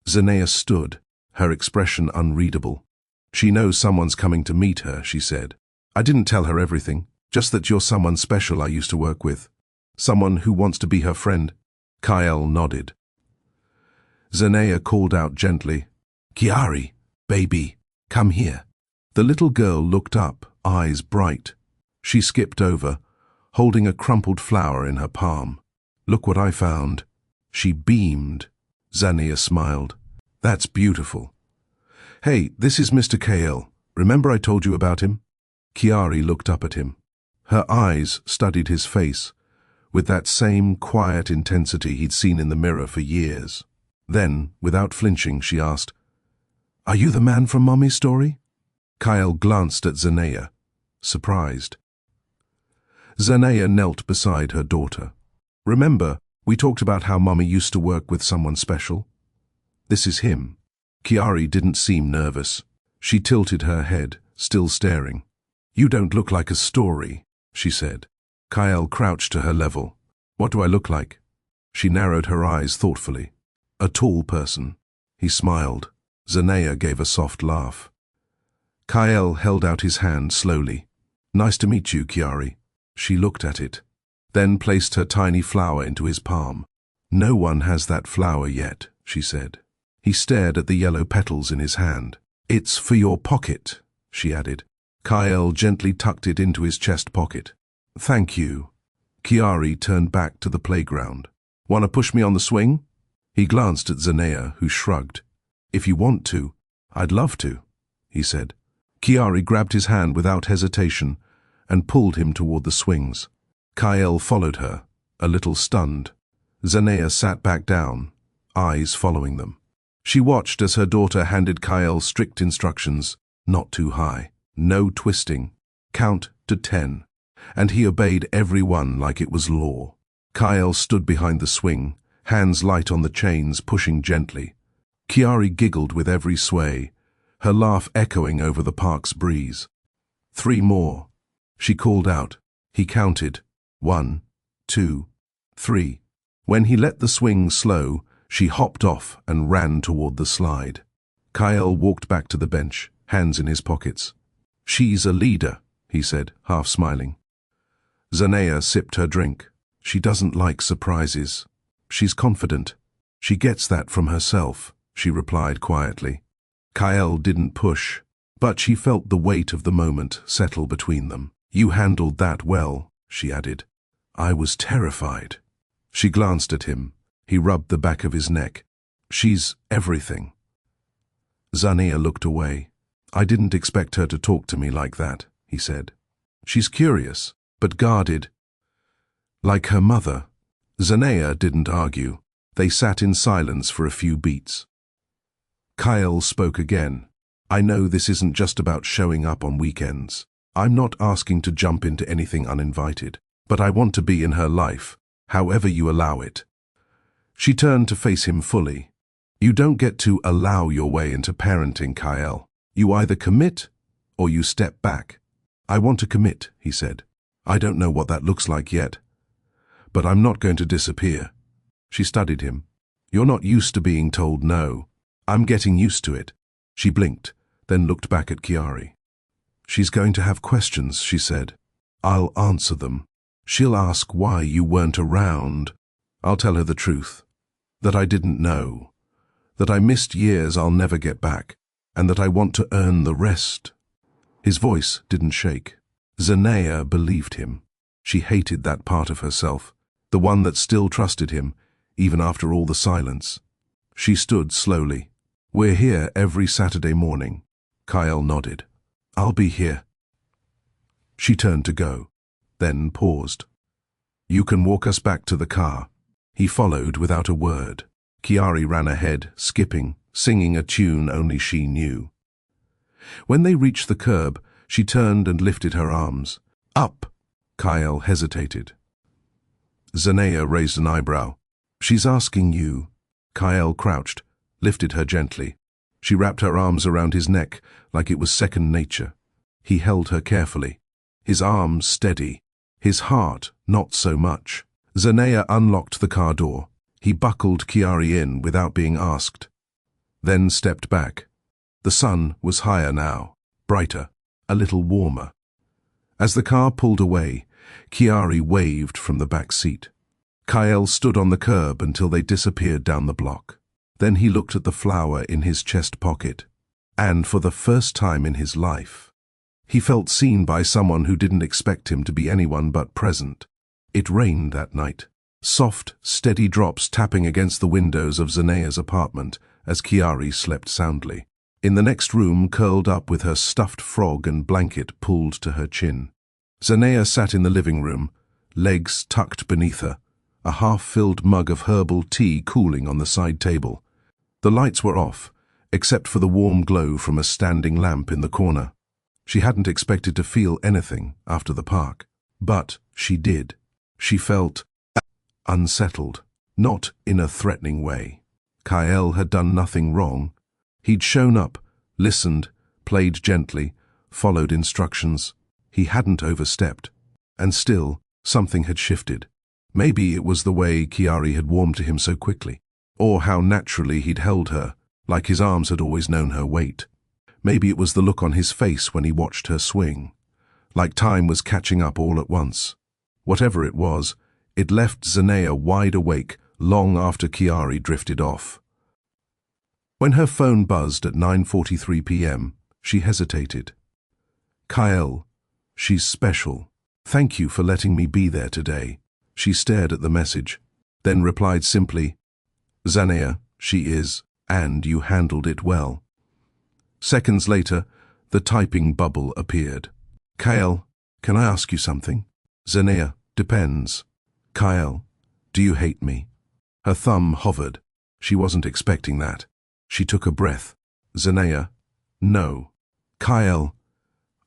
Zanea stood, her expression unreadable. "She knows someone's coming to meet her," she said. "I didn't tell her everything, just that you're someone special I used to work with. Someone who wants to be her friend." Kyle nodded. Zanea called out gently, "Chiari, baby, come here." The little girl looked up, eyes bright. She skipped over, holding a crumpled flower in her palm. "Look what I found." She beamed. Zanea smiled. "That's beautiful." "Hey, this is Mr. Kale. Remember I told you about him?" Chiari looked up at him. Her eyes studied his face, with that same quiet intensity he'd seen in the mirror for years. Then, without flinching, she asked, "Are you the man from Mommy's story?" Kyle glanced at Zanea, surprised. Zanea knelt beside her daughter. "Remember, we talked about how Mommy used to work with someone special? This is him." Chiari didn't seem nervous. She tilted her head, still staring. "You don't look like a story," she said. Kyle crouched to her level. "What do I look like?" She narrowed her eyes thoughtfully. "A tall person." He smiled. Zanea gave a soft laugh. Kyle held out his hand slowly. "Nice to meet you, Chiari." She looked at it, then placed her tiny flower into his palm. "No one has that flower yet," she said. He stared at the yellow petals in his hand. "It's for your pocket," she added. Kyle gently tucked it into his chest pocket. "Thank you." Chiari turned back to the playground. "Want to push me on the swing?" He glanced at Zanea, who shrugged. "If you want to, I'd love to," he said. Chiari grabbed his hand without hesitation and pulled him toward the swings. Kyle followed her, a little stunned. Zanea sat back down, eyes following them. She watched as her daughter handed Kyle strict instructions: not too high, no twisting, count to 10, and he obeyed every one like it was law. Kyle stood behind the swing, hands light on the chains, pushing gently. Chiari giggled with every sway, her laugh echoing over the park's breeze. 3 more. She called out. He counted. 1, 2, 3. When he let the swing slow, she hopped off and ran toward the slide. Kyle walked back to the bench, hands in his pockets. "She's a leader," he said, half smiling. Zanea sipped her drink. "She doesn't like surprises. She's confident. She gets that from herself," she replied quietly. Kyle didn't push, but she felt the weight of the moment settle between them. "You handled that well," she added. "I was terrified." She glanced at him. He rubbed the back of his neck. "She's everything." Zanea looked away. "I didn't expect her to talk to me like that," he said. "She's curious, but guarded. Like her mother." Zanea didn't argue. They sat in silence for a few beats. Kyle spoke again. I know this isn't just about showing up on weekends. I'm not asking to jump into anything uninvited, but I want to be in her life, however you allow it. She turned to face him fully. You don't get to allow your way into parenting, Kyle. You either commit or you step back. I want to commit, he said. I don't know what that looks like yet, but I'm not going to disappear. She studied him. You're not used to being told no. I'm getting used to it. She blinked, then looked back at Chiari. She's going to have questions, she said. I'll answer them. She'll ask why you weren't around. I'll tell her the truth. That I didn't know. That I missed years I'll never get back. And that I want to earn the rest. His voice didn't shake. Zanea believed him. She hated that part of herself, the one that still trusted him, even after all the silence. She stood slowly. We're here every Saturday morning. Kyle nodded. I'll be here. She turned to go, then paused. You can walk us back to the car. He followed without a word. Chiari ran ahead, skipping, singing a tune only she knew. When they reached the curb, she turned and lifted her arms. Up! Kyle hesitated. Zanea raised an eyebrow. She's asking you. Kyle crouched, lifted her gently. She wrapped her arms around his neck like it was second nature. He held her carefully, his arms steady, his heart not so much. Zanea unlocked the car door. He buckled Chiari in without being asked, then stepped back. The sun was higher now, brighter, a little warmer. As the car pulled away, Chiari waved from the back seat. Kyle stood on the curb until they disappeared down the block. Then he looked at the flower in his chest pocket, and for the first time in his life, he felt seen by someone who didn't expect him to be anyone but present. It rained that night, soft, steady drops tapping against the windows of Zanea's apartment as Chiari slept soundly. In the next room, curled up with her stuffed frog and blanket pulled to her chin. Zanea sat in the living room, legs tucked beneath her, a half-filled mug of herbal tea cooling on the side table. The lights were off, except for the warm glow from a standing lamp in the corner. She hadn't expected to feel anything after the park, but she did. She felt unsettled, not in a threatening way. Kyle had done nothing wrong. He'd shown up, listened, played gently, followed instructions. He hadn't overstepped. And still, something had shifted. Maybe it was the way Chiari had warmed to him so quickly, or how naturally he'd held her, like his arms had always known her weight. Maybe it was the look on his face when he watched her swing, like time was catching up all at once. Whatever it was, it left Zanea wide awake long after Chiari drifted off. When her phone buzzed at 9:43 p.m., she hesitated. Kyle, she's special. Thank you for letting me be there today. She stared at the message, then replied simply, Zanea, she is, and you handled it well. Seconds later, the typing bubble appeared. Kyle, can I ask you something? Zanea, depends. Kyle, do you hate me? Her thumb hovered. She wasn't expecting that. She took a breath. Zanea, no. Kyle,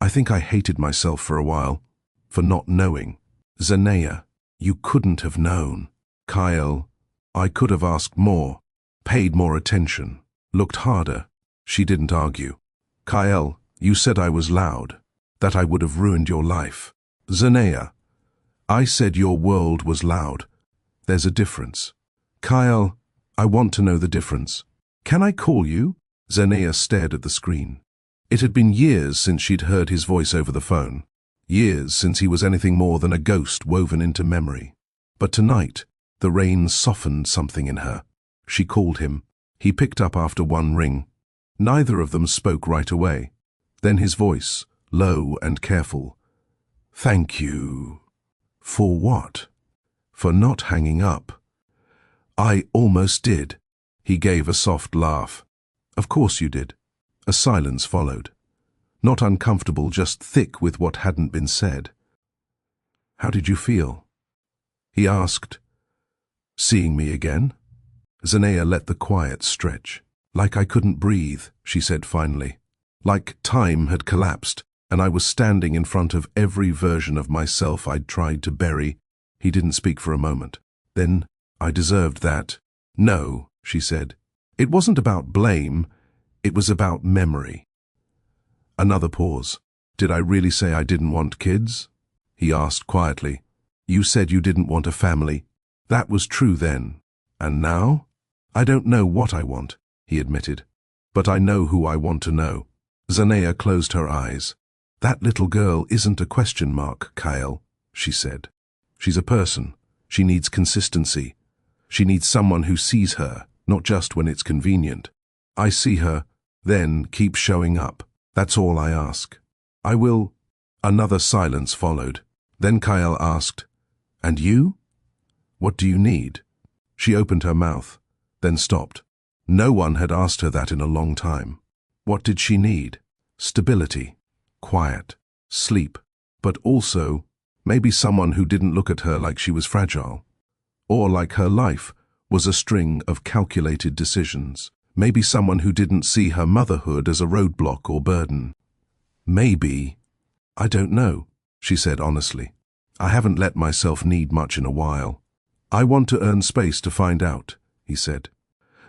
I think I hated myself for a while, for not knowing. Zanea, you couldn't have known. Kyle, I could have asked more, paid more attention, looked harder. She didn't argue. Kyle, you said I was loud, that I would have ruined your life. Zanea, I said your world was loud. There's a difference. Kyle, I want to know the difference. Can I call you? Zanea stared at the screen. It had been years since she'd heard his voice over the phone. Years since he was anything more than a ghost woven into memory. But tonight, the rain softened something in her. She called him. He picked up after one ring. Neither of them spoke right away. Then his voice, low and careful. Thank you. For what? For not hanging up. I almost did. He gave a soft laugh. Of course you did. A silence followed. Not uncomfortable, just thick with what hadn't been said. How did you feel? He asked. Seeing me again? Zanea let the quiet stretch. Like I couldn't breathe, she said finally. Like time had collapsed, and I was standing in front of every version of myself I'd tried to bury. He didn't speak for a moment. Then, I deserved that. No, she said. It wasn't about blame, it was about memory. Another pause. Did I really say I didn't want kids? He asked quietly. You said you didn't want a family. That was true then. And now? I don't know what I want, he admitted. But I know who I want to know. Zanea closed her eyes. That little girl isn't a question mark, Kyle, she said. She's a person. She needs consistency. She needs someone who sees her, not just when it's convenient. I see her, then keep showing up. That's all I ask. I will. Another silence followed. Then Kyle asked, And you? What do you need? She opened her mouth, then stopped. No one had asked her that in a long time. What did she need? Stability, quiet, sleep, but also maybe someone who didn't look at her like she was fragile. Or like her life was a string of calculated decisions. Maybe someone who didn't see her motherhood as a roadblock or burden. Maybe. I don't know, she said honestly. I haven't let myself need much in a while. I want to earn space to find out, he said.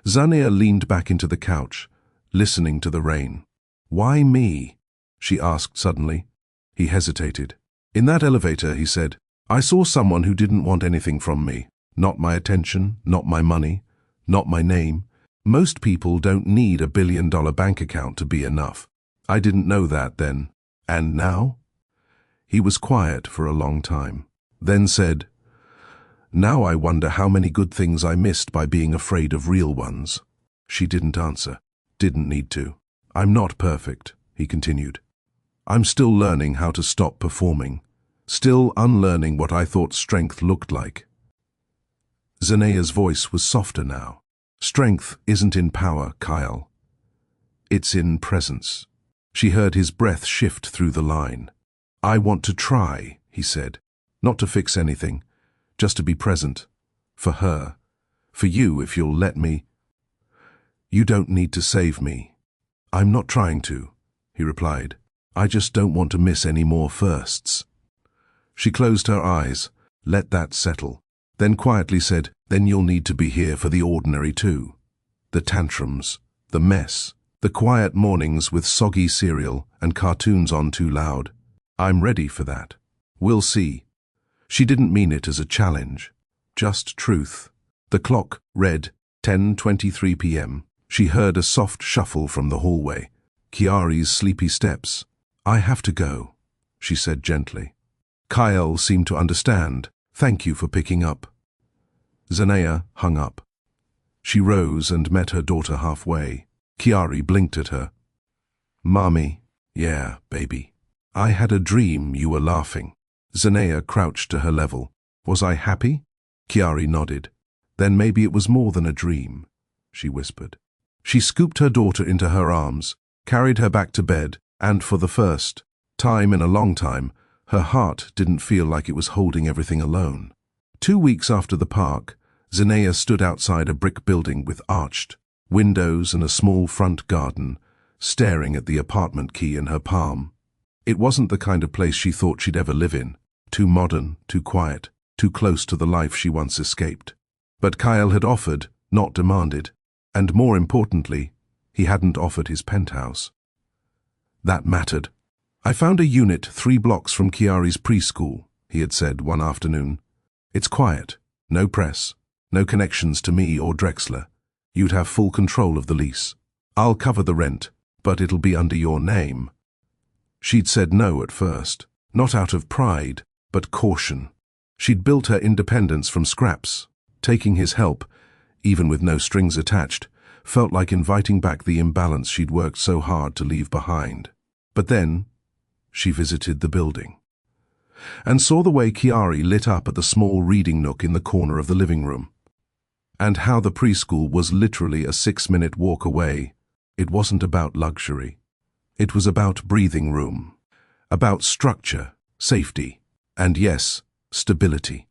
Zanea leaned back into the couch, listening to the rain. Why me? She asked suddenly. He hesitated. In that elevator, he said, I saw someone who didn't want anything from me. Not my attention, not my money, not my name. Most people don't need $1 billion bank account to be enough. I didn't know that then. And now? He was quiet for a long time, then said, Now I wonder how many good things I missed by being afraid of real ones. She didn't answer. Didn't need to. I'm not perfect, he continued. I'm still learning how to stop performing. Still unlearning what I thought strength looked like. Zanea's voice was softer now. Strength isn't in power, Kyle. It's in presence. She heard his breath shift through the line. I want to try, he said. Not to fix anything, just to be present. For her. For you, if you'll let me. You don't need to save me. I'm not trying to, he replied. I just don't want to miss any more firsts. She closed her eyes, let that settle, then quietly said, Then you'll need to be here for the ordinary too. The tantrums, the mess, the quiet mornings with soggy cereal and cartoons on too loud. I'm ready for that. We'll see. She didn't mean it as a challenge, just truth. The clock read 10:23 p.m. She heard a soft shuffle from the hallway, Chiari's sleepy steps. I have to go, she said gently. Kyle seemed to understand. Thank you for picking up. Zanea hung up. She rose and met her daughter halfway. Chiari blinked at her. Mommy, yeah, baby. I had a dream you were laughing. Zanea crouched to her level. Was I happy? Chiari nodded. Then maybe it was more than a dream, she whispered. She scooped her daughter into her arms, carried her back to bed, and for the first time in a long time, her heart didn't feel like it was holding everything alone. 2 weeks after the park, Zanea stood outside a brick building with arched windows and a small front garden, staring at the apartment key in her palm. It wasn't the kind of place she thought she'd ever live in. Too modern, too quiet, too close to the life she once escaped. But Kyle had offered, not demanded, and more importantly, he hadn't offered his penthouse. That mattered. I found a unit 3 blocks from Chiari's preschool, he had said one afternoon. It's quiet, no press, no connections to me or Drexler. You'd have full control of the lease. I'll cover the rent, but it'll be under your name. She'd said no at first, not out of pride, but caution. She'd built her independence from scraps. Taking his help, even with no strings attached, felt like inviting back the imbalance she'd worked so hard to leave behind. But then, she visited the building and saw the way Chiari lit up at the small reading nook in the corner of the living room, and how the preschool was literally a 6-minute walk away. It wasn't about luxury. It was about breathing room, about structure, safety, and yes, stability.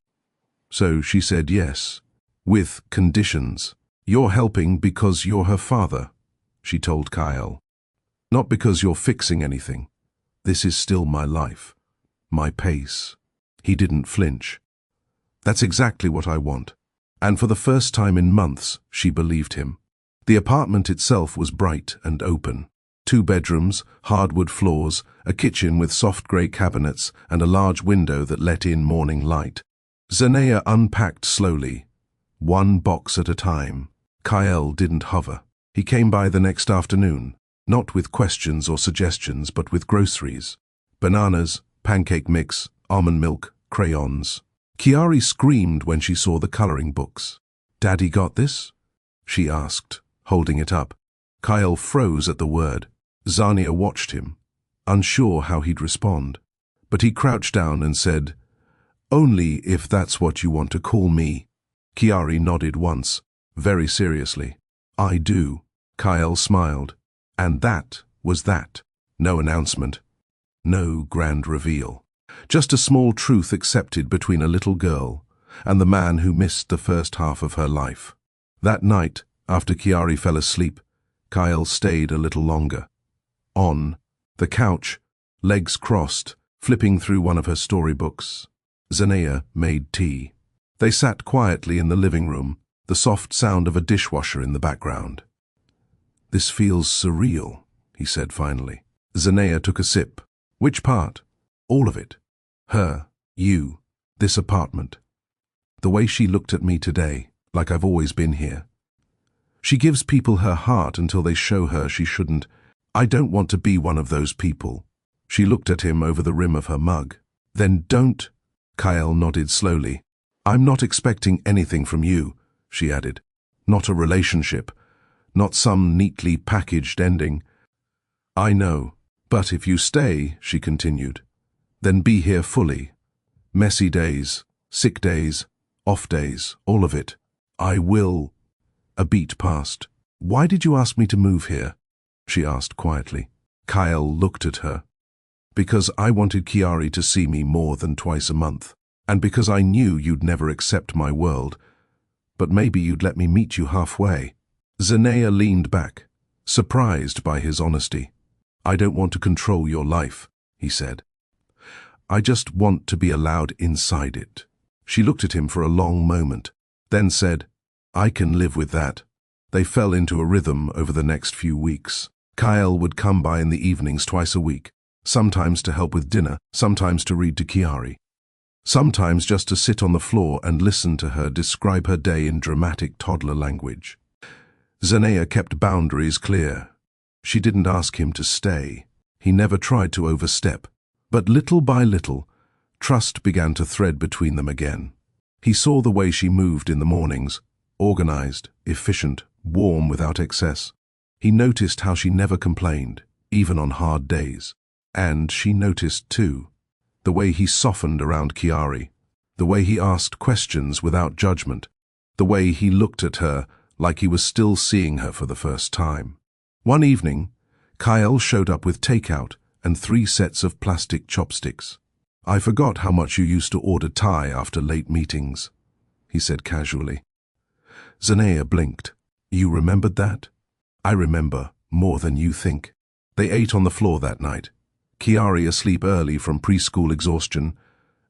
So she said yes, with conditions. You're helping because you're her father, she told Kyle. Not because you're fixing anything. This is still my life, my pace. He didn't flinch. That's exactly what I want. And for the first time in months, she believed him. The apartment itself was bright and open. 2 bedrooms, hardwood floors, a kitchen with soft grey cabinets, and a large window that let in morning light. Zanea unpacked slowly, 1 box at a time. Kyle didn't hover. He came by the next afternoon, not with questions or suggestions, but with groceries. Bananas, pancake mix, almond milk, crayons. Chiari screamed when she saw the coloring books. "Daddy got this?" she asked, holding it up. Kyle froze at the word. Zanea watched him, unsure how he'd respond. But he crouched down and said, "Only if that's what you want to call me." Chiari nodded once, very seriously. "I do." Kyle smiled. And that was that. No announcement. No grand reveal. Just a small truth accepted between a little girl and the man who missed the first half of her life. That night, after Chiari fell asleep, Kyle stayed a little longer. On the couch, legs crossed, flipping through one of her storybooks. Zanea made tea. They sat quietly in the living room, the soft sound of a dishwasher in the background. "This feels surreal," he said finally. Zanea took a sip. "Which part?" "All of it. Her, you, this apartment. The way she looked at me today, like I've always been here. She gives people her heart until they show her she shouldn't. I don't want to be one of those people." She looked at him over the rim of her mug. "Then don't." Kyle nodded slowly. "I'm not expecting anything from you," she added. "Not a relationship. Not some neatly packaged ending." "I know. But if you stay," she continued, "then be here fully. Messy days, sick days, off days, all of it. I will." A beat passed. "Why did you ask me to move here?" she asked quietly. Kyle looked at her. "Because I wanted Chiari to see me more than twice a month. And because I knew you'd never accept my world. But maybe you'd let me meet you halfway." Zanea leaned back, surprised by his honesty. "I don't want to control your life," he said. "I just want to be allowed inside it." She looked at him for a long moment, then said, "I can live with that." They fell into a rhythm over the next few weeks. Kyle would come by in the evenings twice a week, sometimes to help with dinner, sometimes to read to Chiari, sometimes just to sit on the floor and listen to her describe her day in dramatic toddler language. Zanea kept boundaries clear. She didn't ask him to stay. He never tried to overstep. But little by little, trust began to thread between them again. He saw the way she moved in the mornings, organized, efficient, warm without excess. He noticed how she never complained, even on hard days. And she noticed, too, the way he softened around Chiari, the way he asked questions without judgment, the way he looked at her like he was still seeing her for the first time. One evening, Kyle showed up with takeout and 3 sets of plastic chopsticks. "I forgot how much you used to order Thai after late meetings," he said casually. Zanea blinked. "You remembered that?" "I remember more than you think." They ate on the floor that night, Chiari asleep early from preschool exhaustion,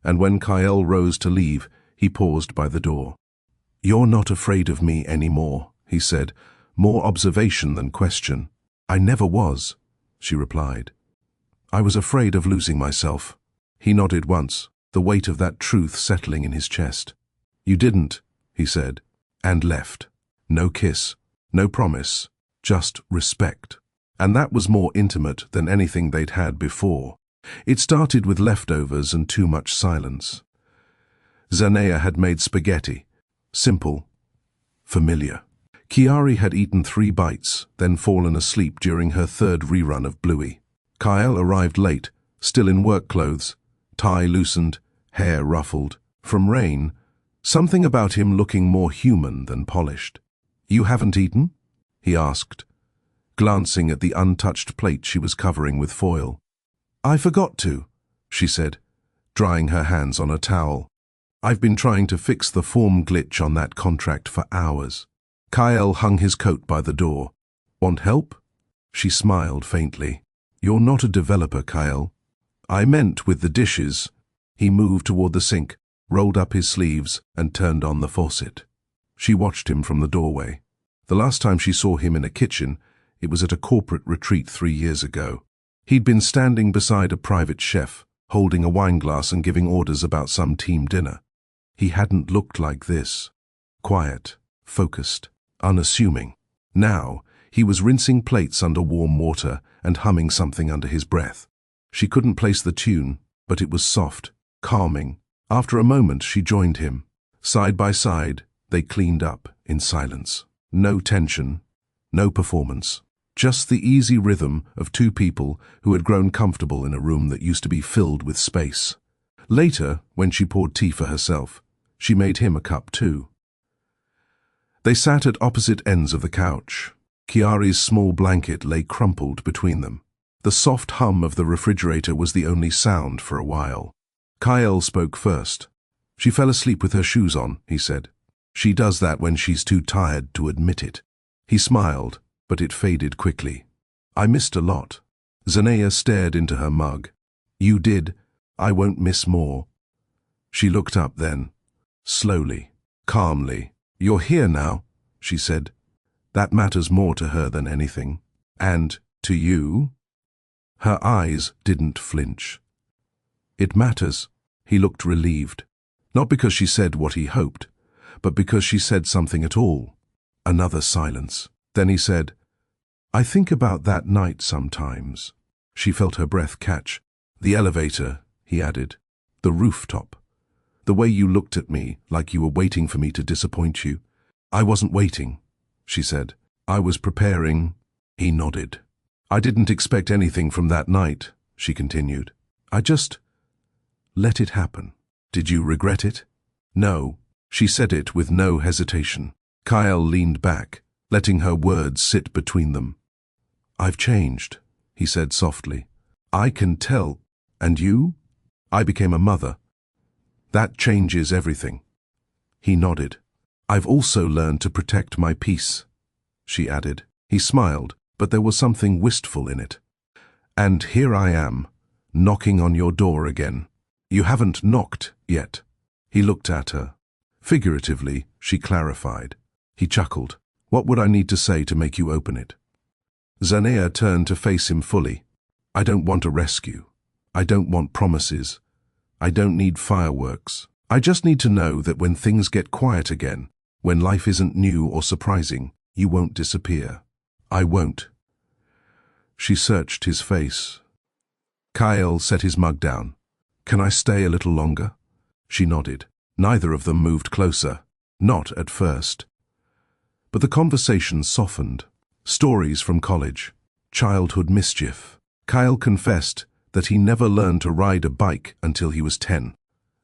and when Kyle rose to leave, he paused by the door. "You're not afraid of me anymore," he said, more observation than question. "I never was," she replied. "I was afraid of losing myself." He nodded once, the weight of that truth settling in his chest. "You didn't," he said, and left. No kiss, no promise, just respect. And that was more intimate than anything they'd had before. It started with leftovers and too much silence. Zanea had made spaghetti. Simple, familiar. Chiari had eaten 3 bites, then fallen asleep during her 3rd rerun of Bluey. Kyle arrived late, still in work clothes, tie loosened, hair ruffled. From rain, something about him looking more human than polished. "You haven't eaten?" he asked, glancing at the untouched plate she was covering with foil. "I forgot to," she said, drying her hands on a towel. I've been trying to fix the form glitch on that contract for hours. Kyle hung his coat by the door. Want help? She smiled faintly. You're not a developer, Kyle. I meant with the dishes. He moved toward the sink, rolled up his sleeves, and turned on the faucet. She watched him from the doorway. The last time she saw him in a kitchen, it was at a corporate retreat 3 years ago. He'd been standing beside a private chef, holding a wineglass and giving orders about some team dinner. He hadn't looked like this. Quiet, focused, unassuming. Now, he was rinsing plates under warm water and humming something under his breath. She couldn't place the tune, but it was soft, calming. After a moment, she joined him. Side by side, they cleaned up in silence. No tension, no performance. Just the easy rhythm of two people who had grown comfortable in a room that used to be filled with space. Later, when she poured tea for herself, she made him a cup too. They sat at opposite ends of the couch. Chiari's small blanket lay crumpled between them. The soft hum of the refrigerator was the only sound for a while. Kyle spoke first. She fell asleep with her shoes on, he said. She does that when she's too tired to admit it. He smiled, but it faded quickly. I missed a lot. Zanea stared into her mug. You did. I won't miss more. She looked up then, slowly, calmly. You're here now, she said. That matters more to her than anything. And to you? Her eyes didn't flinch. It matters. He looked relieved. Not because she said what he hoped, but because she said something at all. Another silence. Then he said, I think about that night sometimes. She felt her breath catch. The elevator, he added. The rooftop. The way you looked at me, like you were waiting for me to disappoint you. I wasn't waiting, she said. I was preparing. He nodded. I didn't expect anything from that night, she continued. I just let it happen. Did you regret it? No. She said it with no hesitation. Kyle leaned back, letting her words sit between them. I've changed, he said softly. I can tell. And you? I became a mother. That changes everything. He nodded. I've also learned to protect my peace, she added. He smiled, but there was something wistful in it. And here I am, knocking on your door again. You haven't knocked yet. He looked at her. Figuratively, she clarified. He chuckled. What would I need to say to make you open it? Zanea turned to face him fully. I don't want a rescue. I don't want promises. I don't need fireworks. I just need to know that when things get quiet again, when life isn't new or surprising, you won't disappear. I won't. She searched his face. Kyle set his mug down. Can I stay a little longer? She nodded. Neither of them moved closer. Not at first. But the conversation softened. Stories from college. Childhood mischief. Kyle confessed that he never learned to ride a bike until he was 10.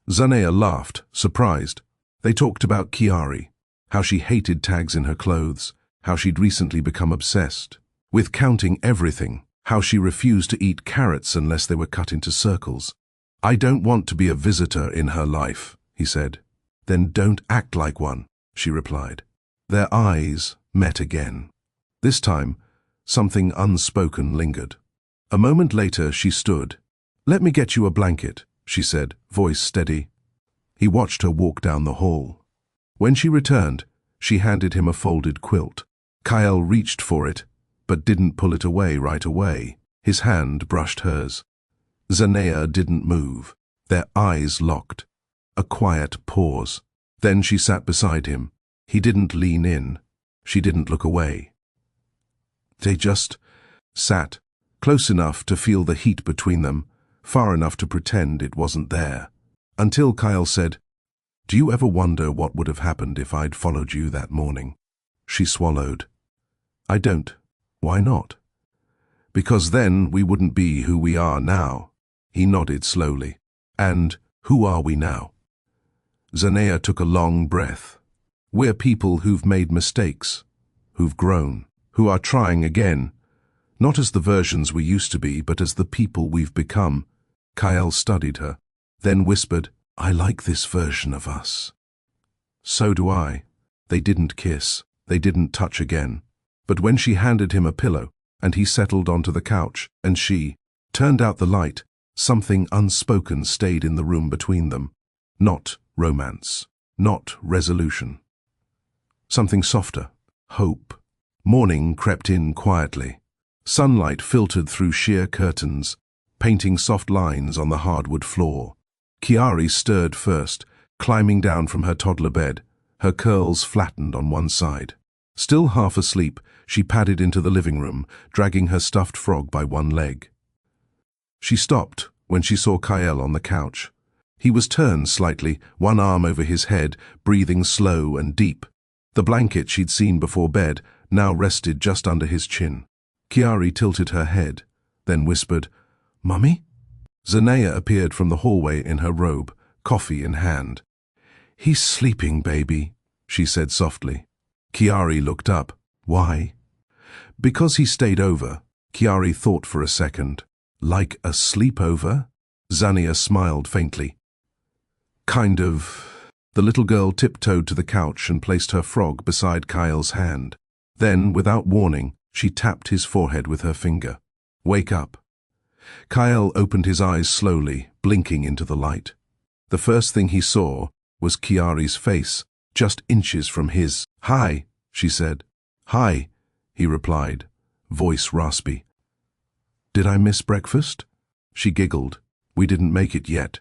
Zanea laughed, surprised. They talked about Chiari, how she hated tags in her clothes, how she'd recently become obsessed with counting everything, how she refused to eat carrots unless they were cut into circles. I don't want to be a visitor in her life, he said. Then don't act like one, she replied. Their eyes met again. This time, something unspoken lingered. A moment later, she stood. Let me get you a blanket, she said, voice steady. He watched her walk down the hall. When she returned, she handed him a folded quilt. Kyle reached for it, but didn't pull it away right away. His hand brushed hers. Zanea didn't move. Their eyes locked. A quiet pause. Then she sat beside him. He didn't lean in. She didn't look away. They just sat, close enough to feel the heat between them, far enough to pretend it wasn't there. Until Kyle said, Do you ever wonder what would have happened if I'd followed you that morning? She swallowed. I don't. Why not? Because then we wouldn't be who we are now. He nodded slowly. And who are we now? Zanea took a long breath. We're people who've made mistakes, who've grown, who are trying again, not as the versions we used to be, but as the people we've become. Kyle studied her, then whispered, I like this version of us. So do I. They didn't kiss. They didn't touch again. But when she handed him a pillow, and he settled onto the couch, and she turned out the light, something unspoken stayed in the room between them. Not romance. Not resolution. Something softer. Hope. Morning crept in quietly. Sunlight filtered through sheer curtains, painting soft lines on the hardwood floor. Chiari stirred first, climbing down from her toddler bed, her curls flattened on one side. Still half asleep, she padded into the living room, dragging her stuffed frog by one leg. She stopped when she saw Kyle on the couch. He was turned slightly, one arm over his head, breathing slow and deep. The blanket she'd seen before bed now rested just under his chin. Chiari tilted her head, then whispered, "Mummy?" Zanea appeared from the hallway in her robe, coffee in hand. "He's sleeping, baby," she said softly. Chiari looked up. "Why?" "Because he stayed over." Chiari thought for a second. "Like a sleepover?" Zanea smiled faintly. "Kind of." The little girl tiptoed to the couch and placed her frog beside Kyle's hand. Then, without warning, she tapped his forehead with her finger. "Wake up." Kyle opened his eyes slowly, blinking into the light. The first thing he saw was Chiari's face, just inches from his. "Hi," she said. "Hi," he replied, voice raspy. "Did I miss breakfast?" She giggled. "We didn't make it yet."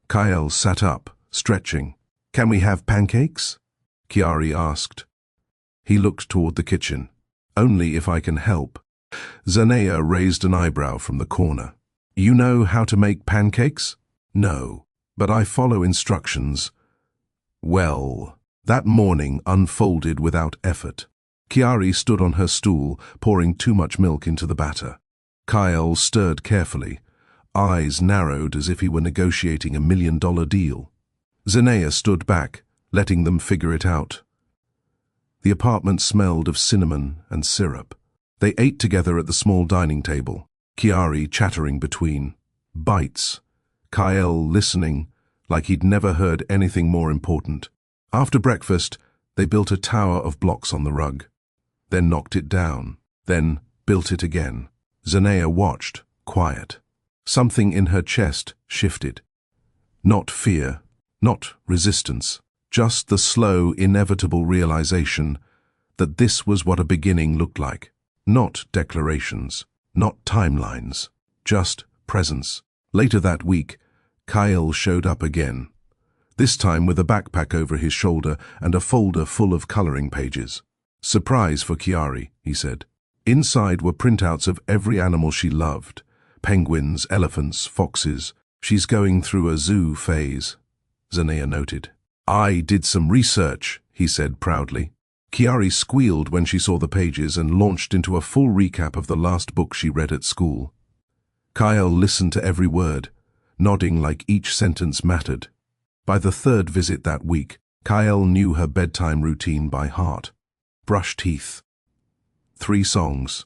Kyle sat up, stretching. "Can we have pancakes?" Chiari asked. He looked toward the kitchen. "Only if I can help." Zanea raised an eyebrow from the corner. "You know how to make pancakes?" "No, but I follow instructions." Well, that morning unfolded without effort. Chiari stood on her stool, pouring too much milk into the batter. Kyle stirred carefully, eyes narrowed as if he were negotiating $1 million deal. Zanea stood back, letting them figure it out. The apartment smelled of cinnamon and syrup. They ate together at the small dining table, Chiari chattering between bites, Kyle listening like he'd never heard anything more important. After breakfast, they built a tower of blocks on the rug, then knocked it down, then built it again. Zanea watched, quiet. Something in her chest shifted. Not fear, not resistance, just the slow, inevitable realization that this was what a beginning looked like. Not declarations, not timelines, just presence. Later that week, Kyle showed up again, this time with a backpack over his shoulder and a folder full of coloring pages. "Surprise for Chiari," he said. Inside were printouts of every animal she loved. Penguins, elephants, foxes. "She's going through a zoo phase," Zanea noted. "I did some research," he said proudly. Chiari squealed when she saw the pages and launched into a full recap of the last book she read at school. Kyle listened to every word, nodding like each sentence mattered. By the third visit that week, Kyle knew her bedtime routine by heart. Brush teeth. 3 songs.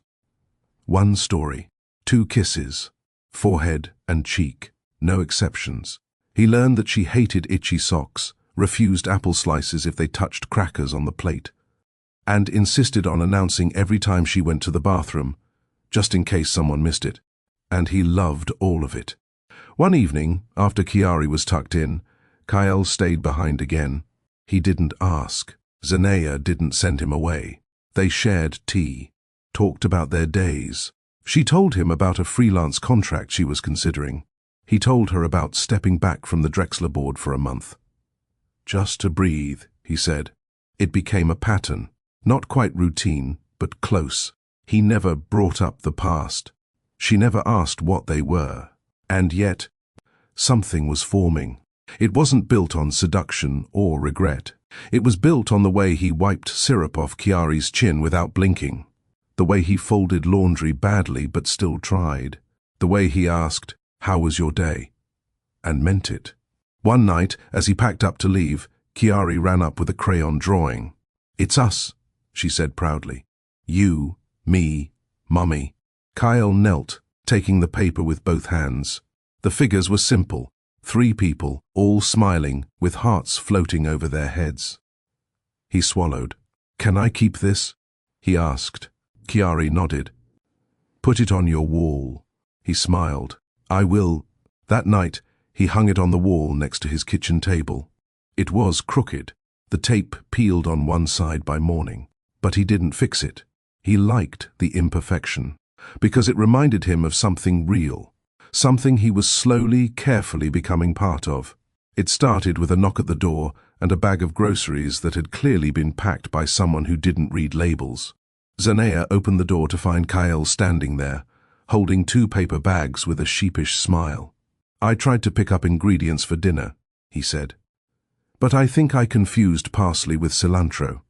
1 story. 2 kisses. Forehead and cheek. No exceptions. He learned that she hated itchy socks, refused apple slices if they touched crackers on the plate, and insisted on announcing every time she went to the bathroom, just in case someone missed it. And he loved all of it. One evening, after Chiari was tucked in, Kyle stayed behind again. He didn't ask. Zanea didn't send him away. They shared tea, talked about their days. She told him about a freelance contract she was considering. He told her about stepping back from the Drexler board for a month. "Just to breathe," he said. It became a pattern, not quite routine, but close. He never brought up the past. She never asked what they were. And yet, something was forming. It wasn't built on seduction or regret. It was built on the way he wiped syrup off Chiari's chin without blinking, the way he folded laundry badly but still tried, the way he asked, "How was your day?" and meant it. One night, as he packed up to leave, Chiari ran up with a crayon drawing. "It's us," she said proudly. "You, me, Mummy." Kyle knelt, taking the paper with both hands. The figures were simple, 3 people, all smiling, with hearts floating over their heads. He swallowed. "Can I keep this?" he asked. Chiari nodded. "Put it on your wall." He smiled. "I will." That night, he hung it on the wall next to his kitchen table. It was crooked, the tape peeled on one side by morning, but he didn't fix it. He liked the imperfection, because it reminded him of something real, something he was slowly, carefully becoming part of. It started with a knock at the door and a bag of groceries that had clearly been packed by someone who didn't read labels. Zanea opened the door to find Kyle standing there, holding 2 paper bags with a sheepish smile. "I tried to pick up ingredients for dinner," he said. "But I think I confused parsley with cilantro.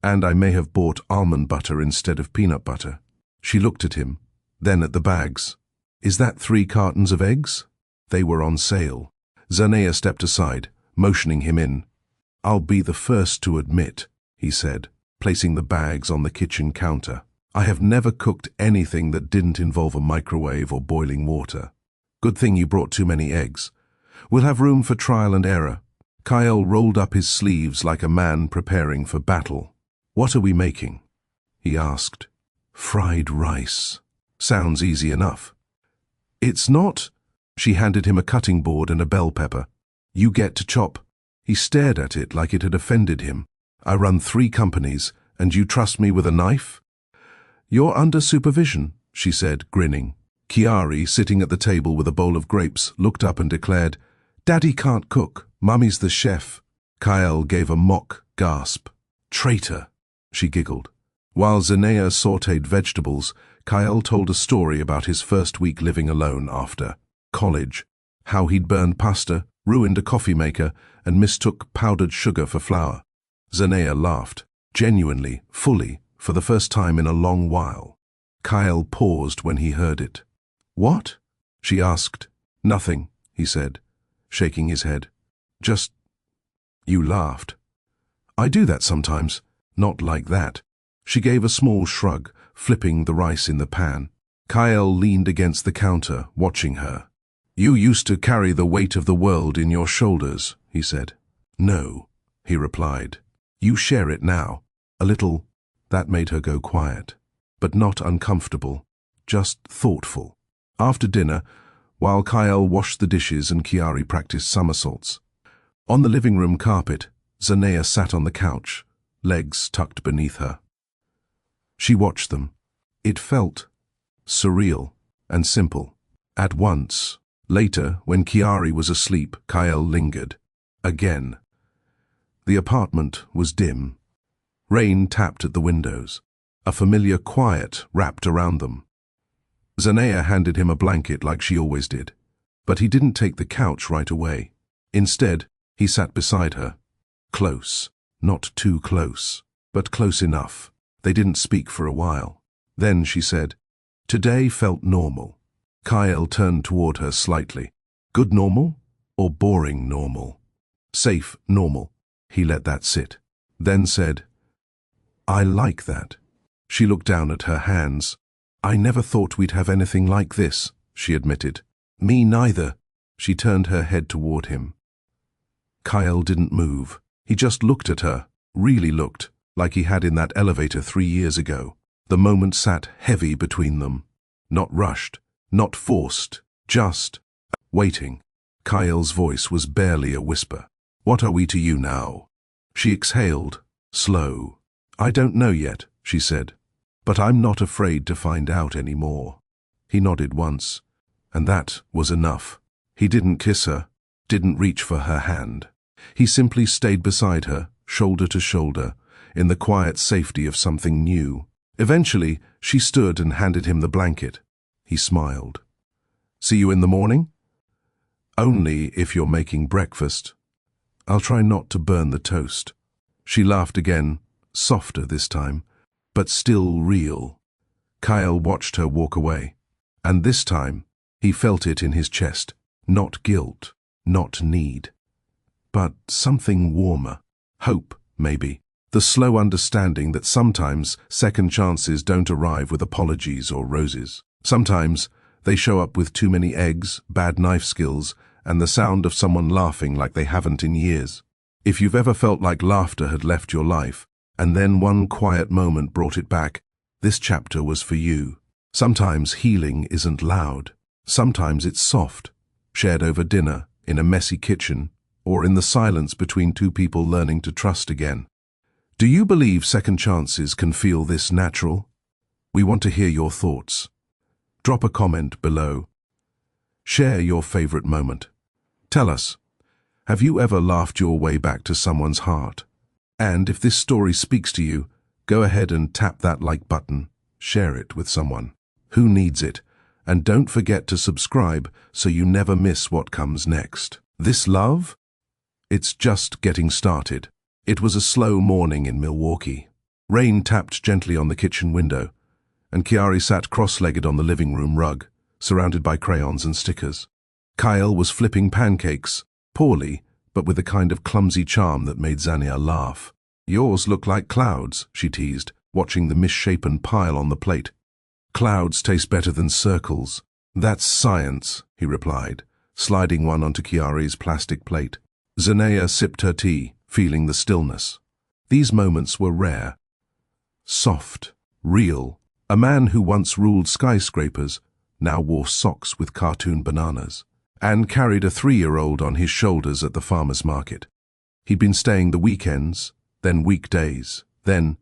And I may have bought almond butter instead of peanut butter." She looked at him, then at the bags. "Is that 3 cartons of eggs?" They were on sale. Zanea stepped aside, motioning him in. "I'll be the first to admit," he said, placing the bags on the kitchen counter. "I have never cooked anything that didn't involve a microwave or boiling water. Good thing you brought too many eggs. We'll have room for trial and error." Kyle rolled up his sleeves like a man preparing for battle. "What are we making?" he asked. "Fried rice. Sounds easy enough." "It's not." She handed him a cutting board and a bell pepper. "You get to chop." He stared at it like it had offended him. "I run 3 companies, and you trust me with a knife?" "You're under supervision," she said, grinning. Chiari, sitting at the table with a bowl of grapes, looked up and declared, "Daddy can't cook. Mummy's the chef." Kyle gave a mock gasp. "Traitor," she giggled. While Zanea sautéed vegetables, Kyle told a story about his first week living alone after college, how he'd burned pasta, ruined a coffee maker, and mistook powdered sugar for flour. Zanea laughed, genuinely, fully, for the first time in a long while. Kyle paused when he heard it. "What?" she asked. "Nothing," he said, shaking his head. "Just, you laughed." "I do that sometimes. Not like that." She gave a small shrug, flipping the rice in the pan. Kyle leaned against the counter, watching her. "You used to carry the weight of the world in your shoulders," he said. "No," he replied. "You share it now. A little." That made her go quiet, but not uncomfortable, just thoughtful. After dinner, while Kyle washed the dishes and Chiari practiced somersaults, on the living room carpet, Zanea sat on the couch, legs tucked beneath her. She watched them. It felt surreal and simple at once. Later, when Chiari was asleep, Kyle lingered. Again. The apartment was dim. Rain tapped at the windows. A familiar quiet wrapped around them. Zanea handed him a blanket like she always did, but he didn't take the couch right away. Instead, he sat beside her. Close. Not too close, but close enough. They didn't speak for a while. Then she said, "Today felt normal." Kyle turned toward her slightly. "Good normal or boring normal?" "Safe normal." He let that sit. Then said, "I like that." She looked down at her hands. "I never thought we'd have anything like this," she admitted. "Me neither." She turned her head toward him. Kyle didn't move. He just looked at her, really looked, like he had in that elevator 3 years ago. The moment sat heavy between them. Not rushed, not forced, just waiting. Kyle's voice was barely a whisper. "What are we to you now?" She exhaled, slow. "I don't know yet," she said, "but I'm not afraid to find out anymore." He nodded once, and that was enough. He didn't kiss her, didn't reach for her hand. He simply stayed beside her, shoulder to shoulder, in the quiet safety of something new. Eventually, she stood and handed him the blanket. He smiled. "See you in the morning?" "Only if you're making breakfast. I'll try not to burn the toast." She laughed again, softer this time, but still real. Kyle watched her walk away, and this time he felt it in his chest. Not guilt, not need, but something warmer. Hope, maybe. The slow understanding that sometimes second chances don't arrive with apologies or roses. Sometimes they show up with too many eggs, bad knife skills, and the sound of someone laughing like they haven't in years. If you've ever felt like laughter had left your life, and then one quiet moment brought it back, this chapter was for you. Sometimes healing isn't loud. Sometimes it's soft, shared over dinner, in a messy kitchen, or in the silence between two people learning to trust again. Do you believe second chances can feel this natural? We want to hear your thoughts. Drop a comment below. Share your favorite moment. Tell us, have you ever laughed your way back to someone's heart? And if this story speaks to you, go ahead and tap that like button. Share it with someone who needs it. And don't forget to subscribe so you never miss what comes next. This love? It's just getting started. It was a slow morning in Milwaukee. Rain tapped gently on the kitchen window, and Chiari sat cross-legged on the living room rug, surrounded by crayons and stickers. Kyle was flipping pancakes, poorly, but with a kind of clumsy charm that made Zanea laugh. "Yours look like clouds," she teased, watching the misshapen pile on the plate. "Clouds taste better than circles." "That's science," he replied, sliding one onto Chiari's plastic plate. Zanea sipped her tea, feeling the stillness. These moments were rare. Soft, real. A man who once ruled skyscrapers now wore socks with cartoon bananas, and carried a 3-year-old on his shoulders at the farmer's market. He'd been staying the weekends, then weekdays, then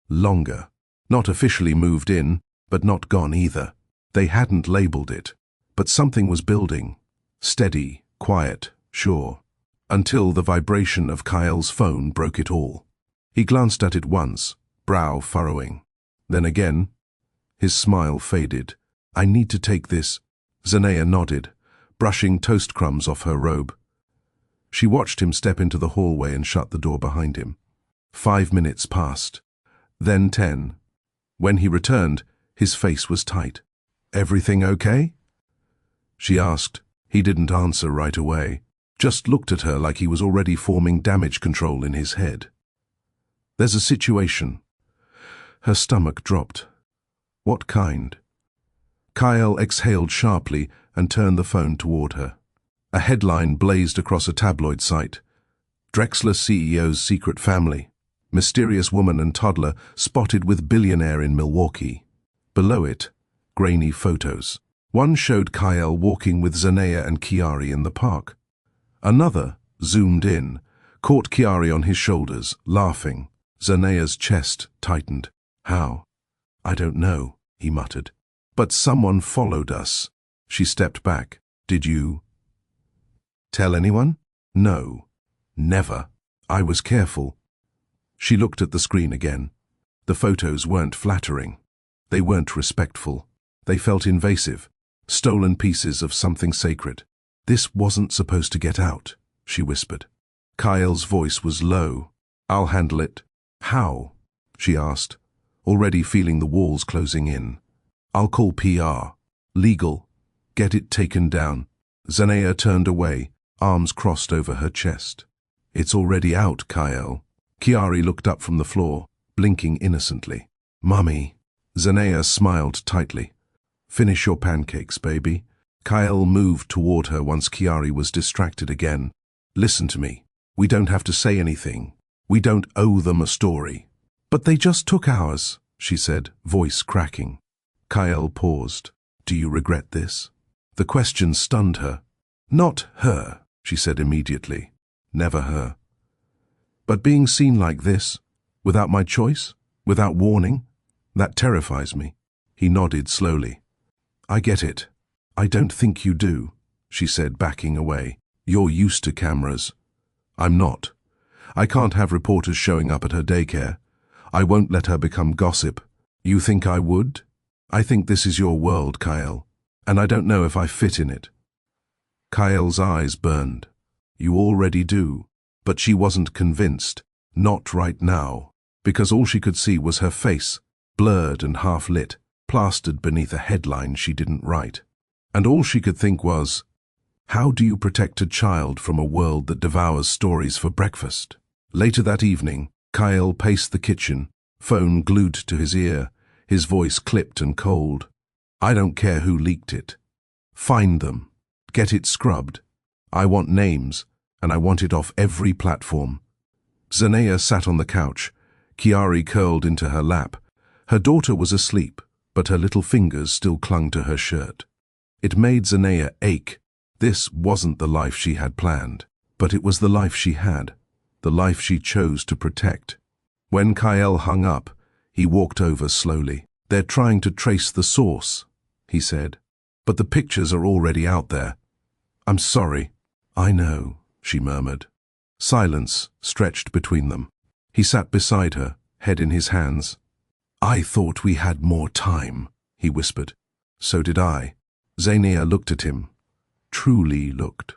longer. Not officially moved in, but not gone either. They hadn't labeled it, but something was building. Steady, quiet, sure. Until the vibration of Kyle's phone broke it all. He glanced at it once, brow furrowing. Then again, his smile faded. "I need to take this." Zanea nodded, brushing toast crumbs off her robe. She watched him step into the hallway and shut the door behind him. 5 minutes passed, then 10. When he returned, his face was tight. "Everything okay?" she asked. He didn't answer right away, just looked at her like he was already forming damage control in his head. "There's a situation." Her stomach dropped. "What kind?" Kyle exhaled sharply and turned the phone toward her. A headline blazed across a tabloid site. "Drexler CEO's secret family. Mysterious woman and toddler spotted with billionaire in Milwaukee." Below it, grainy photos. One showed Kyle walking with Zanea and Chiari in the park. Another, zoomed in, caught Chiari on his shoulders, laughing. Zanea's chest tightened. "How?" "I don't know," he muttered. "But someone followed us." She stepped back. "Did you tell anyone?" "No. Never. I was careful." She looked at the screen again. The photos weren't flattering. They weren't respectful. They felt invasive, stolen pieces of something sacred. "This wasn't supposed to get out," she whispered. Kyle's voice was low. "I'll handle it." "How?" she asked, already feeling the walls closing in. "I'll call PR. Legal. Get it taken down." Zanea turned away, arms crossed over her chest. "It's already out, Kyle." Chiari looked up from the floor, blinking innocently. "Mummy." Zanea smiled tightly. "Finish your pancakes, baby." Kyle moved toward her once Chiari was distracted again. "Listen to me. We don't have to say anything. We don't owe them a story." "But they just took ours," she said, voice cracking. Kyle paused. "Do you regret this?" The question stunned her. "Not her," she said immediately. "Never her. But being seen like this, without my choice, without warning, that terrifies me." He nodded slowly. "I get it. I don't think you do," she said, backing away. "You're used to cameras. I'm not. I can't have reporters showing up at her daycare. I won't let her become gossip. You think I would? I think this is your world, Kyle, and I don't know if I fit in it." Kyle's eyes burned. "You already do." But she wasn't convinced. Not right now, because all she could see was her face, blurred and half-lit, plastered beneath a headline she didn't write. And all she could think was, how do you protect a child from a world that devours stories for breakfast? Later that evening, Kyle paced the kitchen, phone glued to his ear, his voice clipped and cold. "I don't care who leaked it. Find them. Get it scrubbed. I want names, and I want it off every platform. Zanea sat on the couch, Chiari curled into her lap. Her daughter was asleep, but her little fingers still clung to her shirt. It made Zanea ache. This wasn't the life she had planned, but it was the life she had, the life she chose to protect. When Kyle hung up, he walked over slowly. "They're trying to trace the source," he said. "But the pictures are already out there. I'm sorry." "I know," she murmured. Silence stretched between them. He sat beside her, head in his hands. "I thought we had more time," he whispered. "So did I." Zanea looked at him. Truly looked.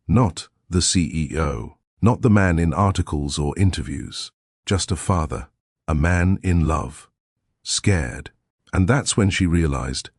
Not the CEO, not the man in articles or interviews. Just a father, a man in love. Scared. And that's when she realized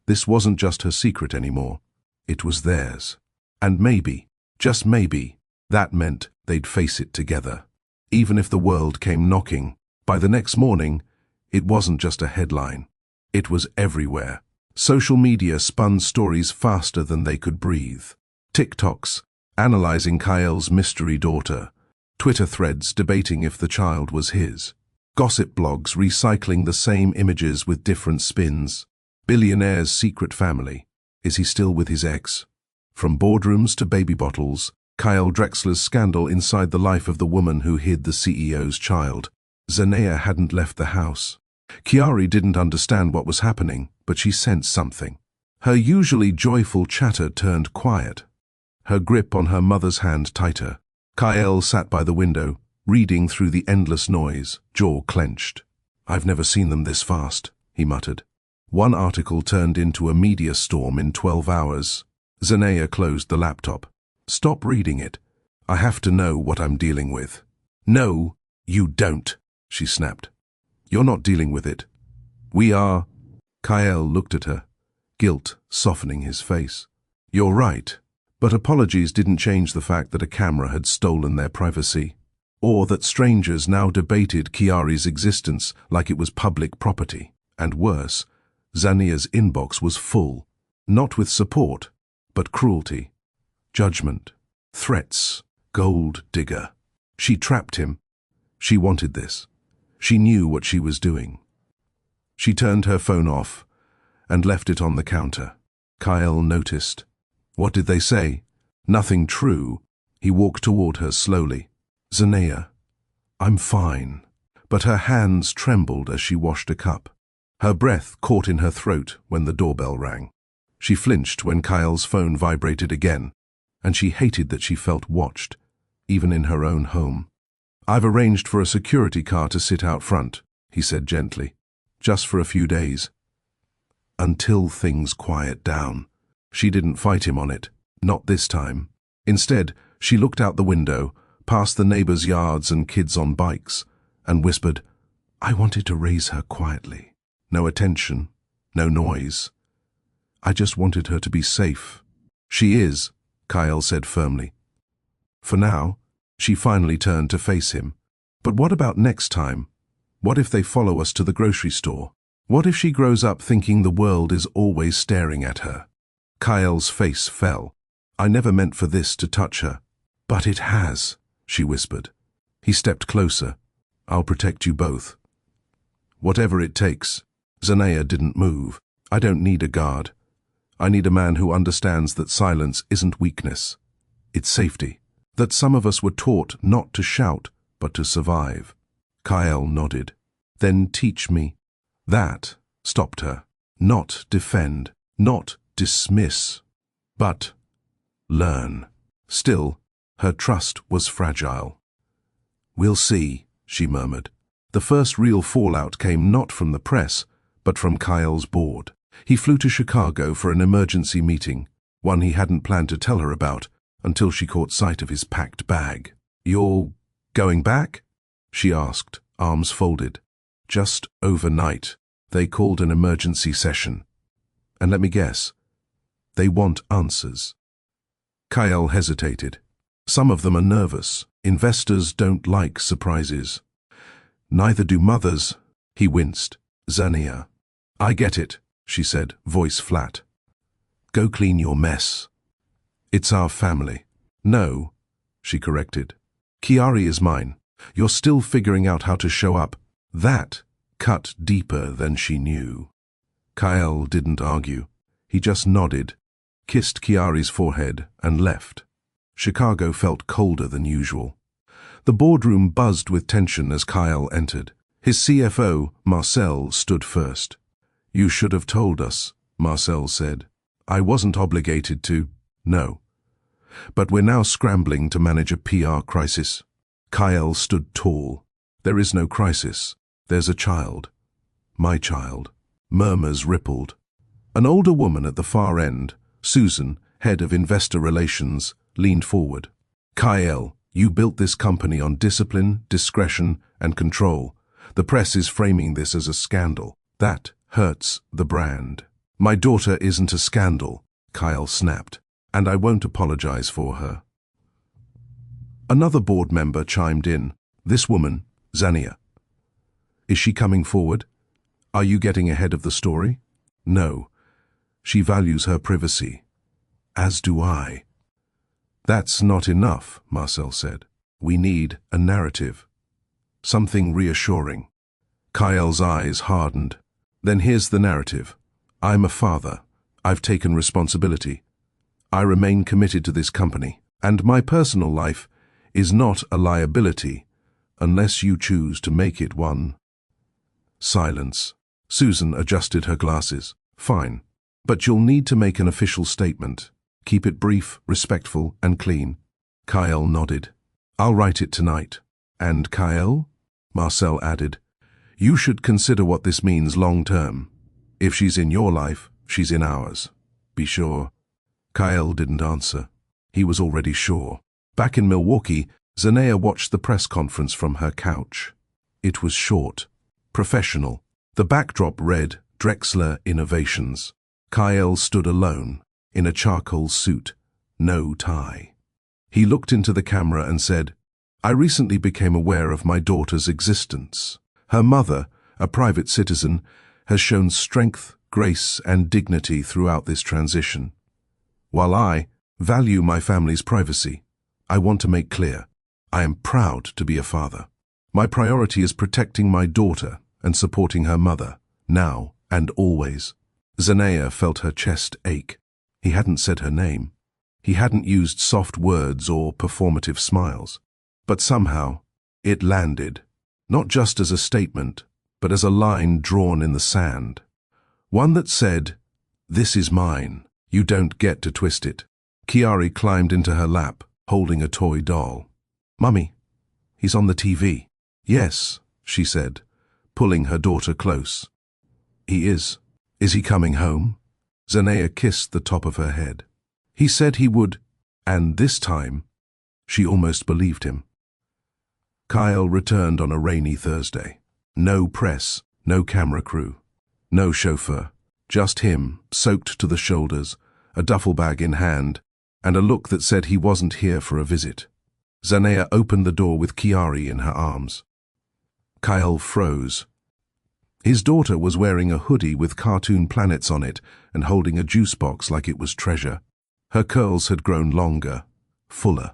this wasn't just her secret anymore. It was theirs. And maybe, just maybe, that meant they'd face it together. Even if the world came knocking, by the next morning, it wasn't just a headline. It was everywhere. Social media spun stories faster than they could breathe. TikToks analyzing Kyle's mystery daughter. Twitter threads debating if the child was his. Gossip blogs recycling the same images with different spins. Billionaire's secret family. Is he still with his ex? From boardrooms to baby bottles, Kyle Drexler's scandal inside the life of the woman who hid the CEO's child. Zanea hadn't left the house. Chiari didn't understand what was happening, but she sensed something. Her usually joyful chatter turned quiet. Her grip on her mother's hand tighter. Kyle sat by the window, reading through the endless noise, jaw clenched. "I've never seen them this fast," he muttered. One article turned into a media storm in 12 hours. Zanea closed the laptop. "Stop reading it. I have to know what I'm dealing with." "No, you don't," she snapped. "You're not dealing with it. We are." Kyle looked at her, guilt softening his face. "You're right." But apologies didn't change the fact that a camera had stolen their privacy, or that strangers now debated Chiari's existence like it was public property. And worse, Zanea's inbox was full, not with support, but cruelty, judgment, threats, gold digger. She trapped him. She wanted this. She knew what she was doing. She turned her phone off and left it on the counter. Kyle noticed. What did they say? Nothing true. He walked toward her slowly. "Zanea, I'm fine." But her hands trembled as she washed a cup. Her breath caught in her throat when the doorbell rang. She flinched when Kyle's phone vibrated again, and she hated that she felt watched, even in her own home. "I've arranged for a security car to sit out front," he said gently. "Just for a few days. Until things quiet down." She didn't fight him on it, not this time. Instead, she looked out the window, past the neighbors' yards and kids on bikes, and whispered, "I wanted to raise her quietly. No attention, no noise. I just wanted her to be safe." "She is," Kyle said firmly. For now, she finally turned to face him. "But what about next time? What if they follow us to the grocery store? What if she grows up thinking the world is always staring at her?" Kyle's face fell. "I never meant for this to touch her." "But it has," she whispered. He stepped closer. "I'll protect you both. Whatever it takes." Zanea didn't move. "I don't need a guard. I need a man who understands that silence isn't weakness. It's safety. That some of us were taught not to shout, but to survive." Kyle nodded. "Then teach me." That stopped her. Not defend, not dismiss, but learn. Still, her trust was fragile. "We'll see," she murmured. The first real fallout came not from the press, but from Kyle's board. He flew to Chicago for an emergency meeting, one he hadn't planned to tell her about until she caught sight of his packed bag. "You're going back?" she asked, arms folded. "Just overnight. They called an emergency session. And let me guess, they want answers." Kyle hesitated. "Some of them are nervous. Investors don't like surprises." "Neither do mothers." He winced. "Zanea." "I get it," she said, voice flat. "Go clean your mess. It's our family." No, she corrected. Chiari is mine. You're still figuring out how to show up. That cut deeper than she knew. Kyle didn't argue. He just nodded, kissed Chiari's forehead, and left. Chicago felt colder than usual. The boardroom buzzed with tension as Kyle entered. His CFO, Marcel, stood first. You should have told us, Marcel said. I wasn't obligated to. No. But we're now scrambling to manage a PR crisis. Kyle stood tall. There is no crisis. There's a child. My child. Murmurs rippled. An older woman at the far end, Susan, head of investor relations, leaned forward. Kyle, you built this company on discipline, discretion, and control. The press is framing this as a scandal. That hurts the brand. My daughter isn't a scandal, Kyle snapped, and I won't apologize for her. Another board member chimed in. This woman, Zania. Is she coming forward? Are you getting ahead of the story? No. She values her privacy. As do I. That's not enough, Marcel said. We need a narrative. Something reassuring. Kyle's eyes hardened. Then here's the narrative. I'm a father. I've taken responsibility. I remain committed to this company, and my personal life is not a liability unless you choose to make it one. Silence. Susan adjusted her glasses. Fine. But you'll need to make an official statement. Keep it brief, respectful, and clean. Kyle nodded. I'll write it tonight. And Kyle? Marcel added. You should consider what this means long term. If she's in your life, she's in ours. Be sure. Kyle didn't answer. He was already sure. Back in Milwaukee, Zania watched the press conference from her couch. It was short, professional. The backdrop read, Drexler Innovations. Kyle stood alone, in a charcoal suit, no tie. He looked into the camera and said, I recently became aware of my daughter's existence. Her mother, a private citizen, has shown strength, grace, and dignity throughout this transition. While I value my family's privacy, I want to make clear, I am proud to be a father. My priority is protecting my daughter and supporting her mother, now and always. Zania felt her chest ache. He hadn't said her name. He hadn't used soft words or performative smiles. But somehow, it landed, not just as a statement, but as a line drawn in the sand. One that said, this is mine. You don't get to twist it. Chiari climbed into her lap, holding a toy doll. Mummy, he's on the TV. Yes, she said, pulling her daughter close. He is. Is he coming home? Zania kissed the top of her head. He said he would, and this time, she almost believed him. Kyle returned on a rainy Thursday. No press, no camera crew, no chauffeur, just him, soaked to the shoulders, a duffel bag in hand, and a look that said he wasn't here for a visit. Zania opened the door with Chiari in her arms. Kyle froze. His daughter was wearing a hoodie with cartoon planets on it and holding a juice box like it was treasure. Her curls had grown longer, fuller.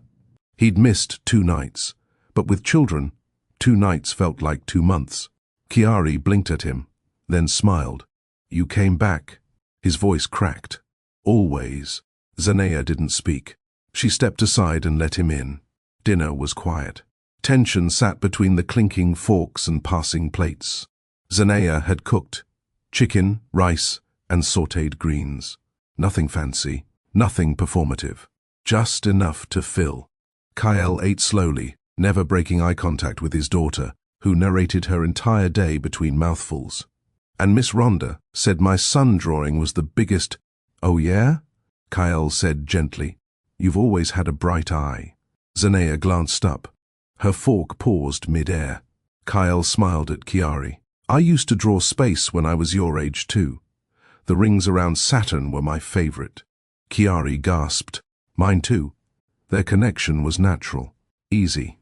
He'd missed 2 nights, but with children, 2 nights felt like 2 months. Chiari blinked at him, then smiled. You came back. His voice cracked. Always. Zania didn't speak. She stepped aside and let him in. Dinner was quiet. Tension sat between the clinking forks and passing plates. Zania had cooked chicken, rice, and sautéed greens. Nothing fancy, nothing performative. Just enough to fill. Kyle ate slowly, never breaking eye contact with his daughter, who narrated her entire day between mouthfuls. And Miss Rhonda said my son drawing was the biggest. Oh yeah? Kyle said gently. You've always had a bright eye. Zania glanced up. Her fork paused mid-air. Kyle smiled at Chiari. I used to draw space when I was your age too. The rings around Saturn were my favorite. Chiari gasped. Mine too. Their connection was natural, easy.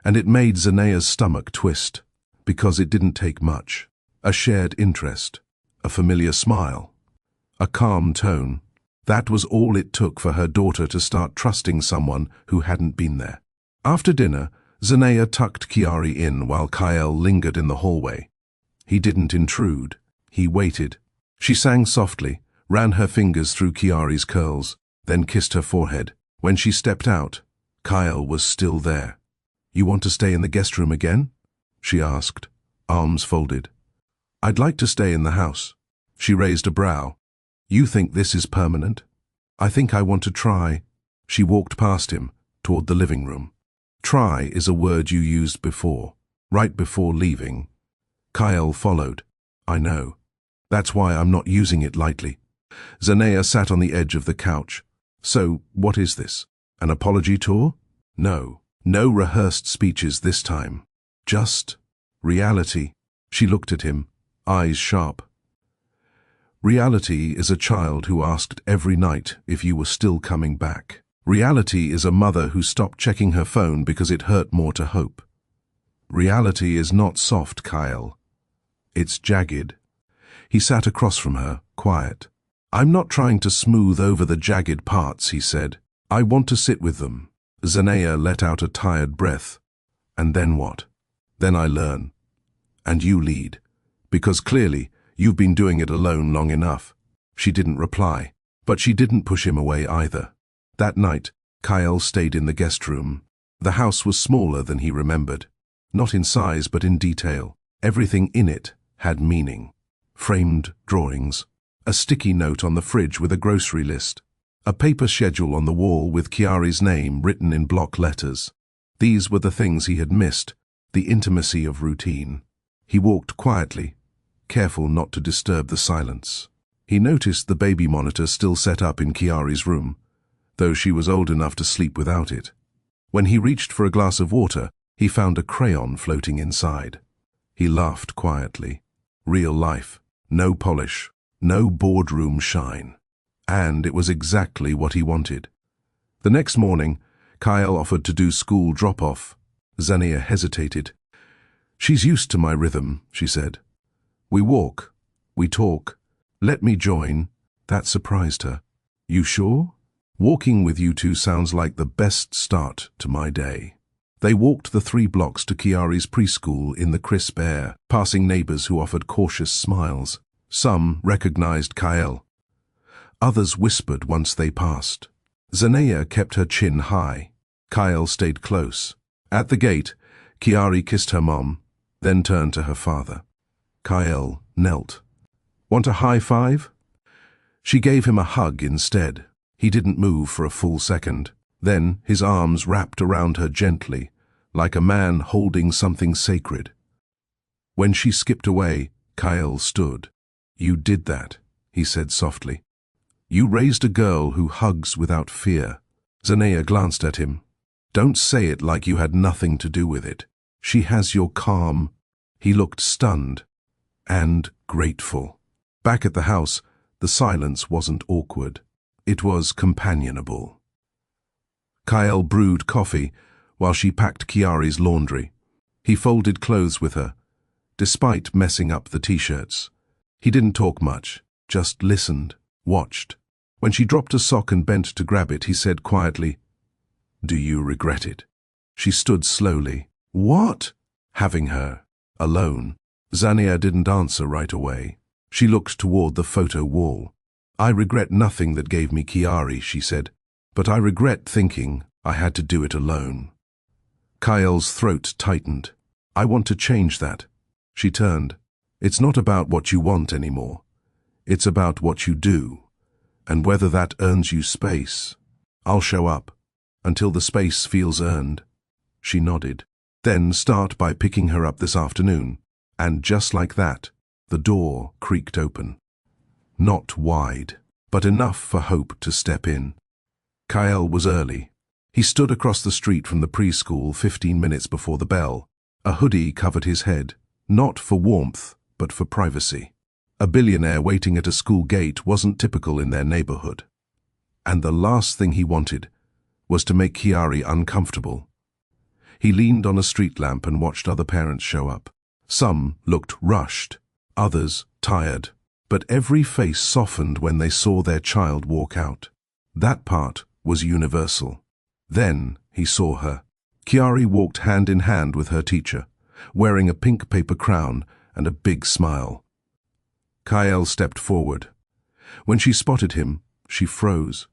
And it made Zania's stomach twist, because it didn't take much. A shared interest, a familiar smile, a calm tone. That was all it took for her daughter to start trusting someone who hadn't been there. After dinner, Zanea tucked Chiari in while Kyle lingered in the hallway. He didn't intrude. He waited. She sang softly, ran her fingers through Chiari's curls, then kissed her forehead. When she stepped out, Kyle was still there. "You want to stay in the guest room again?" she asked, arms folded. "I'd like to stay in the house." She raised a brow. "You think this is permanent?" "I think I want to try." She walked past him, toward the living room. "Try is a word you used before, right before leaving." Kyle followed. "I know. That's why I'm not using it lightly." Zanea sat on the edge of the couch. "So, what is this? An apology tour?" "No. No rehearsed speeches this time. Just reality." She looked at him, eyes sharp. "Reality is a child who asked every night if you were still coming back. Reality is a mother who stopped checking her phone because it hurt more to hope. Reality is not soft, Kyle. It's jagged." He sat across from her, quiet. "I'm not trying to smooth over the jagged parts," he said. "I want to sit with them." Zanea let out a tired breath. "And then what?" "Then I learn. And you lead. Because clearly, you've been doing it alone long enough." She didn't reply, but she didn't push him away either. That night, Kyle stayed in the guest room. The house was smaller than he remembered. Not in size, but in detail. Everything in it had meaning. Framed drawings. A sticky note on the fridge with a grocery list. A paper schedule on the wall with Chiari's name written in block letters. These were the things he had missed, the intimacy of routine. He walked quietly, careful not to disturb the silence. He noticed the baby monitor still set up in Chiari's room, though she was old enough to sleep without it. When he reached for a glass of water, he found a crayon floating inside. He laughed quietly. Real life. No polish. No boardroom shine. And it was exactly what he wanted. The next morning, Kyle offered to do school drop-off. Zanea hesitated. "She's used to my rhythm," she said. "We walk. We talk. Let me join." That surprised her. "You sure? Walking with you two sounds like the best start to my day." They walked the 3 blocks to Chiari's preschool in the crisp air, passing neighbors who offered cautious smiles. Some recognized Kyle. Others whispered once they passed. Zanea kept her chin high. Kyle stayed close. At the gate, Chiari kissed her mom, then turned to her father. Kyle knelt. "Want a high five?" She gave him a hug instead. He didn't move for a full second. Then his arms wrapped around her gently, like a man holding something sacred. When she skipped away, Kyle stood. "You did that," he said softly. "You raised a girl who hugs without fear." Zanea glanced at him. "Don't say it like you had nothing to do with it. She has your calm." He looked stunned and grateful. Back at the house, the silence wasn't awkward. It was companionable. Kyle brewed coffee while she packed Chiari's laundry. He folded clothes with her, despite messing up the t-shirts. He didn't talk much, just listened, watched. When she dropped a sock and bent to grab it, he said quietly, "Do you regret it?" She stood slowly. "What?" Having her alone. Zanea didn't answer right away. She looked toward the photo wall. "I regret nothing that gave me Chiari," she said, "but I regret thinking I had to do it alone." Kyle's throat tightened. "I want to change that." She turned. "It's not about what you want anymore. It's about what you do, and whether that earns you space. I'll show up, until the space feels earned." She nodded. "Then start by picking her up this afternoon." And just like that, the door creaked open. Not wide, but enough for Hope to step in. Kyle was early. He stood across the street from the preschool 15 minutes before the bell. A hoodie covered his head, not for warmth, but for privacy. A billionaire waiting at a school gate wasn't typical in their neighborhood. And the last thing he wanted was to make Chiari uncomfortable. He leaned on a street lamp and watched other parents show up. Some looked rushed, others tired. but every face softened when they saw their child walk out. That part was universal. Then he saw her. Chiari walked hand in hand with her teacher, wearing a pink paper crown and a big smile. Kyle stepped forward. When she spotted him, she froze,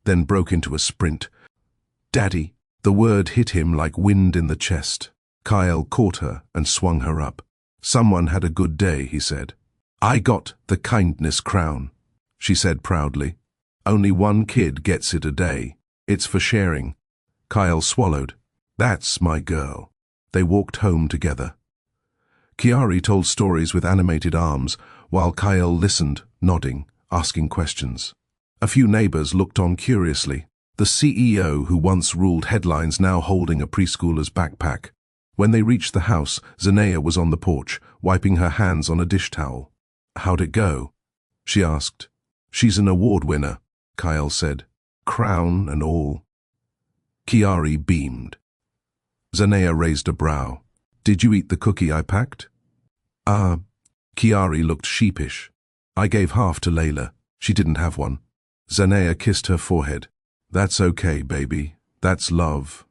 then broke into a sprint. "Daddy!" The word hit him like wind in the chest. Kyle caught her and swung her up. "Someone had a good day," he said. "I got the kindness crown," she said proudly. "Only one kid gets it a day. It's for sharing." Kyle swallowed. "That's my girl." They walked home together. Chiari told stories with animated arms, while Kyle listened, nodding, asking questions. A few neighbors looked on curiously. The CEO who once ruled headlines now holding a preschooler's backpack. When they reached the house, Zanea was on the porch, wiping her hands on a dish towel. "How'd it go?" she asked. "She's an award winner," Kyle said. "Crown and all." Chiari beamed. Zanea raised a brow. "Did you eat the cookie I packed?" Chiari looked sheepish. "I gave half to Layla. She didn't have one." Zanea kissed her forehead. "That's okay, baby. That's love."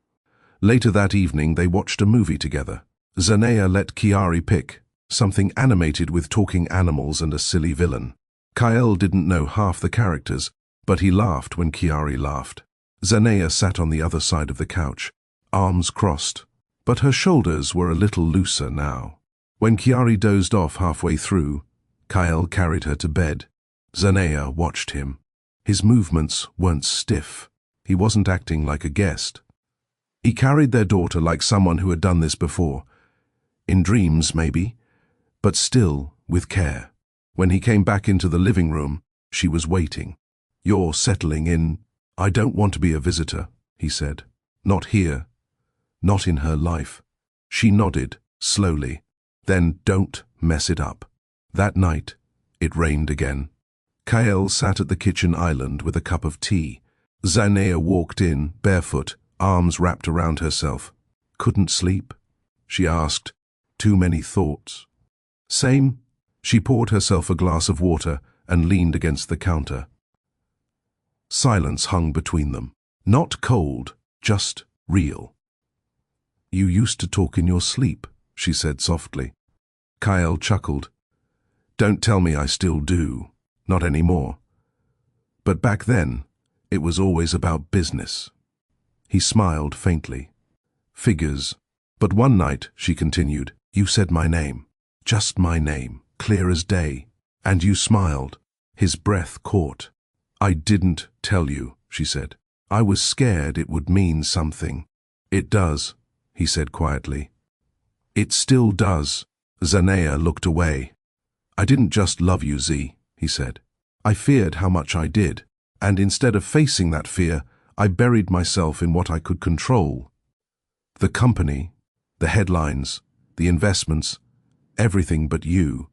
Later that evening, they watched a movie together. Zanea let Chiari pick, something animated with talking animals and a silly villain. Kyle didn't know half the characters, but he laughed when Chiari laughed. Zanea sat on the other side of the couch, arms crossed, but her shoulders were a little looser now. When Chiari dozed off halfway through, Kyle carried her to bed. Zanea watched him. His movements weren't stiff. He wasn't acting like a guest. He carried their daughter like someone who had done this before. In dreams, maybe, but still with care. When he came back into the living room, she was waiting. "You're settling in." "I don't want to be a visitor," he said. "Not here. Not in her life." She nodded, slowly. "Then don't mess it up." That night, it rained again. Kyle sat at the kitchen island with a cup of tea. Zanea walked in, barefoot, arms wrapped around herself. "Couldn't sleep?" she asked. "Too many thoughts?" "Same." She poured herself a glass of water and leaned against the counter. Silence hung between them. Not cold, just real. "You used to talk in your sleep," she said softly. Kyle chuckled. "Don't tell me I still do. Not anymore. But back then, it was always about business." He smiled faintly. "Figures. But one night," she continued, "you said my name. Just my name, clear as day. And you smiled." His breath caught. "I didn't tell you," she said. "I was scared it would mean something." "It does," he said quietly. "It still does." Zanea looked away. "I didn't just love you, Z," he said. "I feared how much I did, and instead of facing that fear, I buried myself in what I could control. The company, the headlines, the investments, everything but you."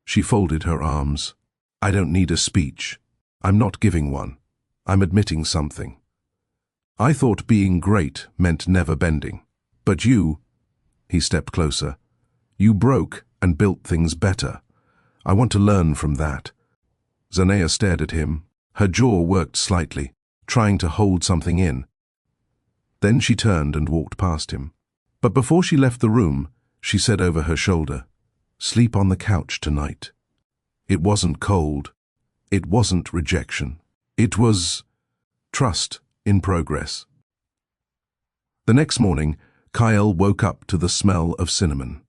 She folded her arms. "I don't need a speech. I'm not giving one. I'm admitting something. I thought being great meant never bending. But you," he stepped closer, "you broke and built things better. I want to learn from that." Zanea stared at him. Her jaw worked slightly, trying to hold something in. Then she turned and walked past him. But before she left the room, she said over her shoulder, "Sleep on the couch tonight." It wasn't cold. It wasn't rejection. It was trust in progress. The next morning, Kyle woke up to the smell of cinnamon.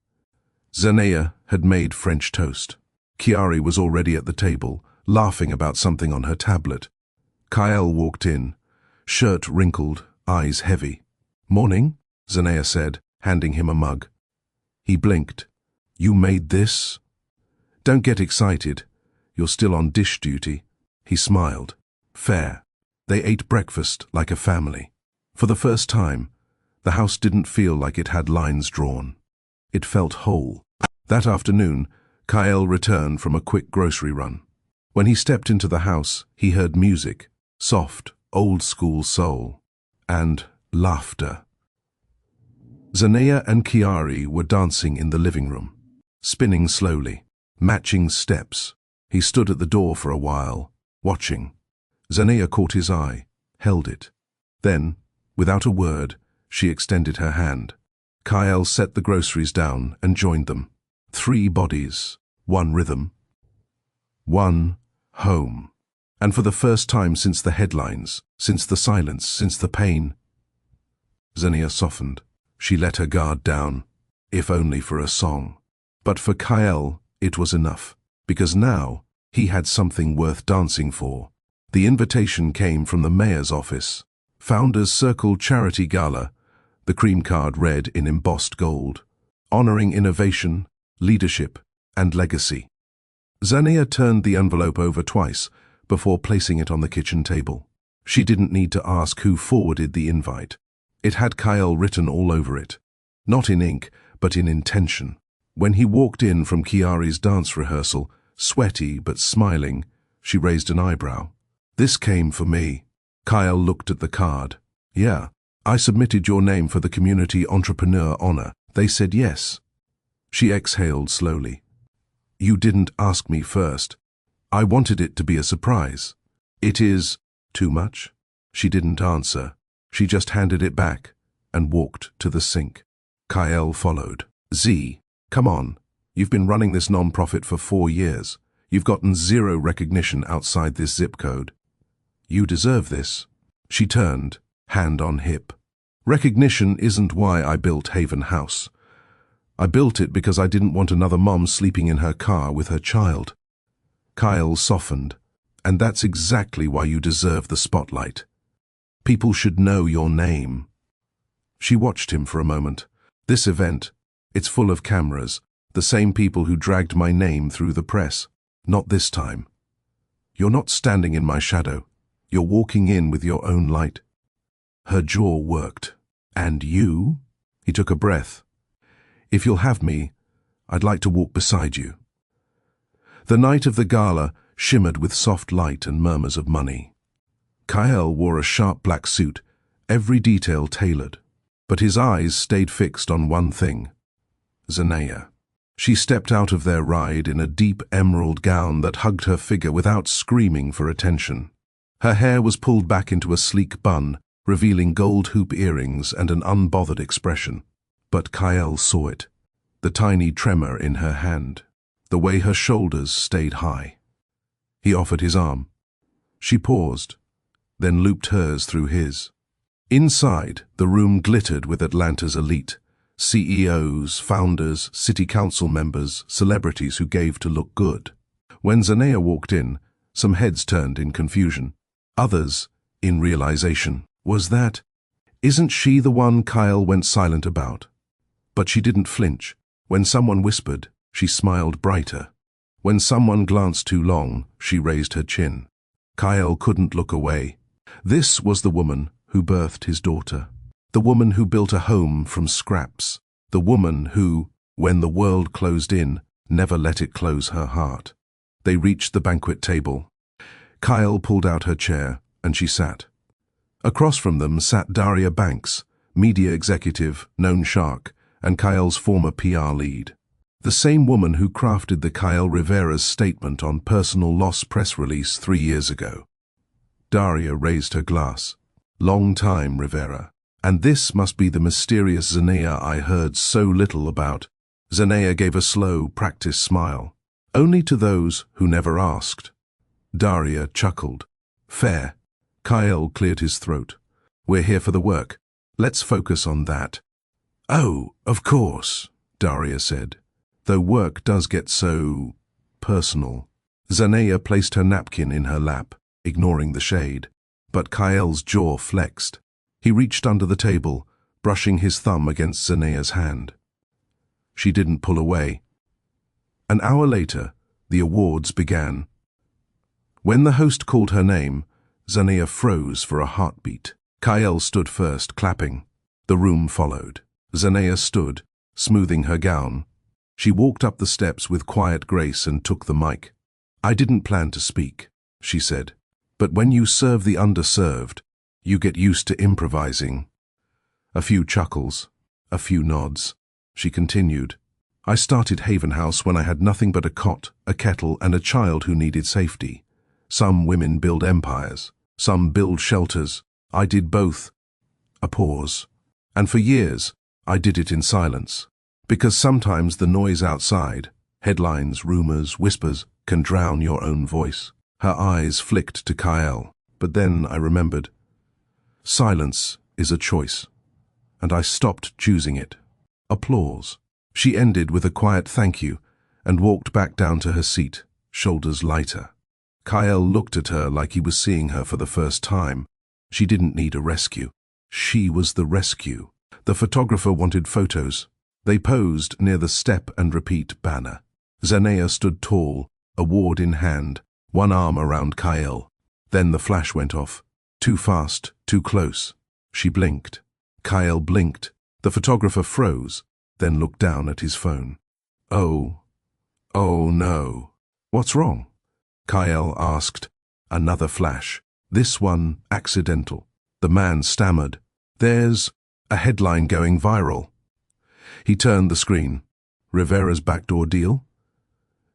Zanea had made French toast. Chiari was already at the table, laughing about something on her tablet. Kyle walked in, shirt wrinkled, eyes heavy. "Morning," Zanea said, handing him a mug. He blinked. "You made this?" "Don't get excited. You're still on dish duty." He smiled. "Fair." They ate breakfast like a family. For the first time, the house didn't feel like it had lines drawn. It felt whole. That afternoon, Kyle returned from a quick grocery run. When he stepped into the house, he heard music, soft, old-school soul, and laughter. Zanea and Chiari were dancing in the living room, spinning slowly, matching steps, He stood at the door for a while, watching. Zanea caught his eye, held it. Then, without a word, she extended her hand. Kyle set the groceries down and joined them. 3 bodies, 1 rhythm. 1 home. And for the first time since the headlines, since the silence, since the pain, Zanea softened. She let her guard down, if only for a song. But for Kyle, it was enough, because now he had something worth dancing for. The invitation came from the mayor's office. Founders Circle Charity Gala, the cream card read in embossed gold, honoring innovation, leadership, and legacy. Zanea turned the envelope over twice before placing it on the kitchen table. She didn't need to ask who forwarded the invite. It had Kyle written all over it, not in ink, but in intention. When he walked in from Chiari's dance rehearsal, sweaty but smiling, she raised an eyebrow. "This came for me." Kyle looked at the card. "Yeah, I submitted your name for the Community Entrepreneur Honor. They said yes." She exhaled slowly. "You didn't ask me first. I wanted it to be a surprise." "It is too much?" She didn't answer. She just handed it back and walked to the sink. Kyle followed. "Z, come on. You've been running this non-profit for 4 years. You've gotten 0 recognition outside this zip code. You deserve this." She turned, hand on hip. "Recognition isn't why I built Haven House. I built it because I didn't want another mom sleeping in her car with her child." Kyle softened. "And that's exactly why you deserve the spotlight. People should know your name." She watched him for a moment. "This event, it's full of cameras, the same people who dragged my name through the press. Not this time. You're not standing in my shadow. You're walking in with your own light." Her jaw worked. "And you?" He took a breath. "If you'll have me, I'd like to walk beside you." The night of the gala shimmered with soft light and murmurs of money. Kyle wore a sharp black suit, every detail tailored, but his eyes stayed fixed on one thing: Zanea. She stepped out of their ride in a deep emerald gown that hugged her figure without screaming for attention. Her hair was pulled back into a sleek bun, revealing gold hoop earrings and an unbothered expression. But Kyle saw it, the tiny tremor in her hand, the way her shoulders stayed high. He offered his arm. She paused, then looped hers through his. Inside, the room glittered with Atlanta's elite: CEOs, founders, city council members, celebrities who gave to look good. When Zanea walked in, some heads turned in confusion. Others, in realization. Isn't she the one Kyle went silent about? But she didn't flinch. When someone whispered, she smiled brighter. When someone glanced too long, she raised her chin. Kyle couldn't look away. This was the woman who birthed his daughter. The woman who built a home from scraps. The woman who, when the world closed in, never let it close her heart. They reached the banquet table. Kyle pulled out her chair, and she sat. Across from them sat Daria Banks, media executive, known shark, and Kyle's former PR lead. The same woman who crafted the Kyle Rivera's statement on personal loss press release 3 years ago. Daria raised her glass. "Long time, Rivera. And this must be the mysterious Zanea I heard so little about." Zanea gave a slow, practiced smile. "Only to those who never asked." Daria chuckled. "Fair." Kyle cleared his throat. "We're here for the work. Let's focus on that." "Oh, of course," Daria said, "though work does get so personal." Zanea placed her napkin in her lap, ignoring the shade, but Kyle's jaw flexed. He reached under the table, brushing his thumb against Zanea's hand. She didn't pull away. An hour later, the awards began. When the host called her name, Zanea froze for a heartbeat. Kyle stood first, clapping. The room followed. Zanea stood, smoothing her gown. She walked up the steps with quiet grace and took the mic. "I didn't plan to speak," she said, "but when you serve the underserved, you get used to improvising." A few chuckles, a few nods. She continued, I started Haven House when I had nothing but a cot, a kettle, and a child who needed safety. Some women build empires, some build shelters. I did both. A pause. And for years, I did it in silence. Because sometimes the noise outside, headlines, rumors, whispers, can drown your own voice. Her eyes flicked to Kyle, but then I remembered. Silence is a choice, and I stopped choosing it. Applause. She ended with a quiet thank you and walked back down to her seat, shoulders lighter. Kyle looked at her like he was seeing her for the first time. She didn't need a rescue. She was the rescue. The photographer wanted photos. They posed near the step and repeat banner. Zanea stood tall, award in hand, one arm around Kyle. Then the flash went off. Too fast, too close. She blinked. Kyle blinked. The photographer froze, then looked down at his phone. Oh no. What's wrong? Kyle asked. Another flash. This one accidental. The man stammered. There's a headline going viral. He turned the screen. Rivera's backdoor deal?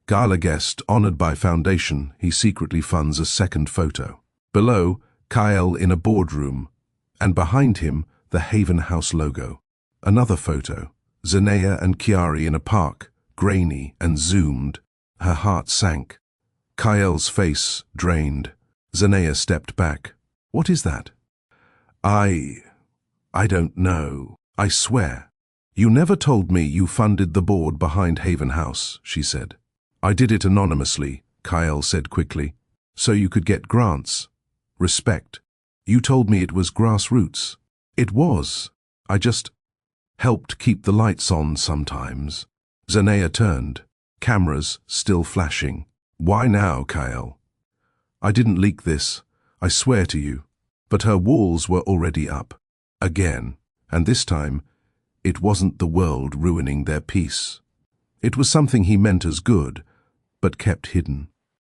Gala guest honored by foundation, he secretly funds a second photo. Below, Kyle in a boardroom, and behind him, the Haven House logo. Another photo. Zanea and Chiari in a park, grainy and zoomed. Her heart sank. Kyle's face drained. Zanea stepped back. What is that? I don't know. I swear. You never told me you funded the board behind Haven House, she said. I did it anonymously, Kyle said quickly, so you could get grants. Respect. You told me it was grassroots. It was. I just helped keep the lights on sometimes. Zanea turned, cameras still flashing. Why now, Kyle? I didn't leak this, I swear to you. But her walls were already up. Again, and this time, it wasn't the world ruining their peace. It was something he meant as good, but kept hidden.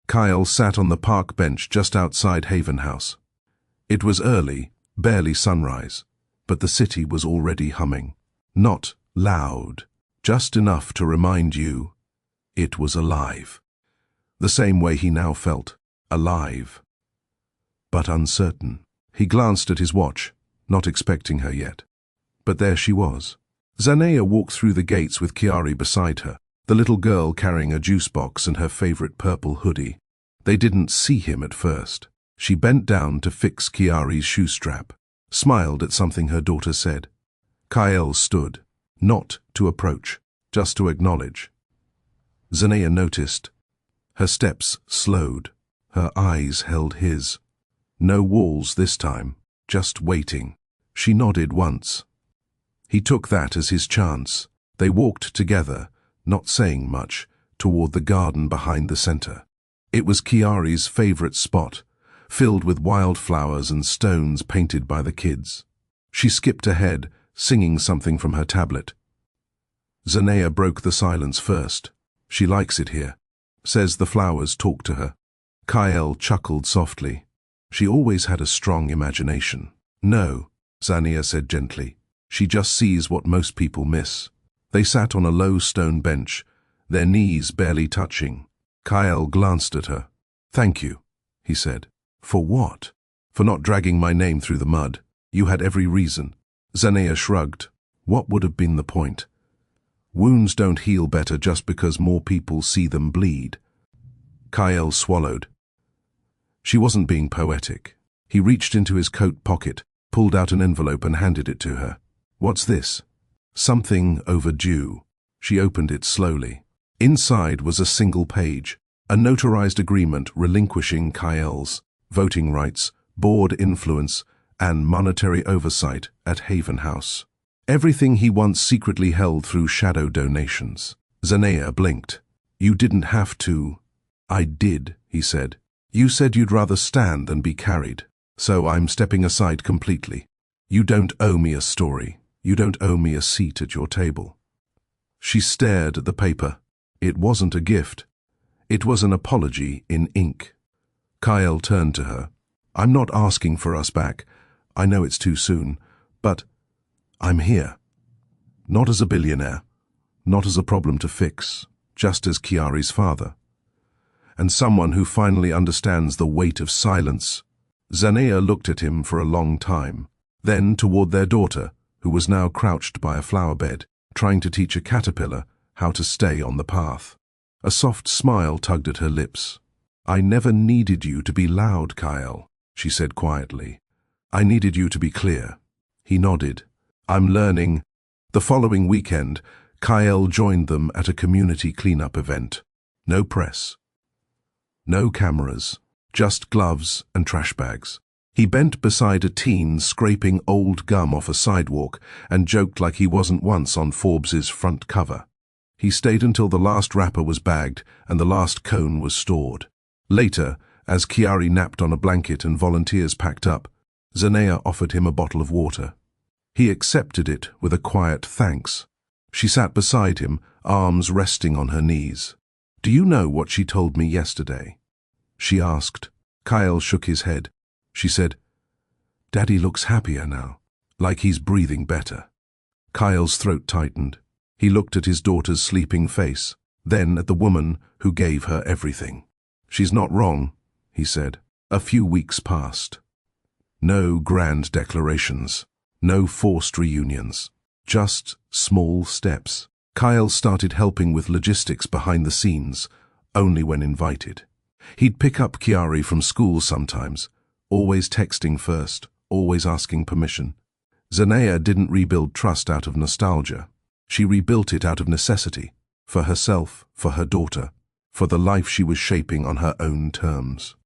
Kyle sat on the park bench just outside Haven House. It was early, barely sunrise, but the city was already humming. Not loud, just enough to remind you it was alive. The same way he now felt, alive, but uncertain. He glanced at his watch, not expecting her yet. But there she was. Zanea walked through the gates with Chiari beside her, the little girl carrying a juice box and her favorite purple hoodie. They didn't see him at first. She bent down to fix Chiari's shoe strap, smiled at something her daughter said. Kyle stood, not to approach, just to acknowledge. Zanea noticed. Her steps slowed. Her eyes held his. No walls this time, just waiting. She nodded once. He took that as his chance. They walked together, not saying much, toward the garden behind the center. It was Chiari's favorite spot, filled with wildflowers and stones painted by the kids. She skipped ahead, singing something from her tablet. Zanea broke the silence first. She likes it here. Says the flowers talk to her. Kyle chuckled softly. She always had a strong imagination. No, Zanea said gently. She just sees what most people miss. They sat on a low stone bench, their knees barely touching. Kyle glanced at her. Thank you, he said. For what? For not dragging my name through the mud. You had every reason. Zanea shrugged. What would have been the point? Wounds don't heal better just because more people see them bleed. Kyle swallowed. She wasn't being poetic. He reached into his coat pocket, pulled out an envelope and handed it to her. What's this? Something overdue. She opened it slowly. Inside was a single page, a notarized agreement relinquishing Kyle's voting rights, board influence, and monetary oversight at Haven House. Everything he once secretly held through shadow donations. Zanea blinked. You didn't have to. I did, he said. You said you'd rather stand than be carried. So I'm stepping aside completely. You don't owe me a story. You don't owe me a seat at your table. She stared at the paper. It wasn't a gift. It was an apology in ink. Kyle turned to her. I'm not asking for us back. I know it's too soon, but I'm here. Not as a billionaire, not as a problem to fix, just as Chiari's father. And someone who finally understands the weight of silence. Zanea looked at him for a long time, then toward their daughter, who was now crouched by a flower bed, trying to teach a caterpillar how to stay on the path. A soft smile tugged at her lips. "I never needed you to be loud, Kyle," she said quietly. "I needed you to be clear." He nodded. "I'm learning." The following weekend, Kyle joined them at a community cleanup event. No press. No cameras. Just gloves and trash bags. He bent beside a teen scraping old gum off a sidewalk and joked like he wasn't once on Forbes's front cover. He stayed until the last wrapper was bagged and the last cone was stored. Later, as Chiari napped on a blanket and volunteers packed up, Zanea offered him a bottle of water. He accepted it with a quiet thanks. She sat beside him, arms resting on her knees. "Do you know what she told me yesterday?" she asked. Kyle shook his head. She said, "Daddy looks happier now, like he's breathing better." Kyle's throat tightened. He looked at his daughter's sleeping face, then at the woman who gave her everything. "She's not wrong," he said. A few weeks passed. No grand declarations, no forced reunions, just small steps. Kyle started helping with logistics behind the scenes, only when invited. He'd pick up Chiari from school sometimes, always texting first, always asking permission. Zanea didn't rebuild trust out of nostalgia. She rebuilt it out of necessity, for herself, for her daughter, for the life she was shaping on her own terms.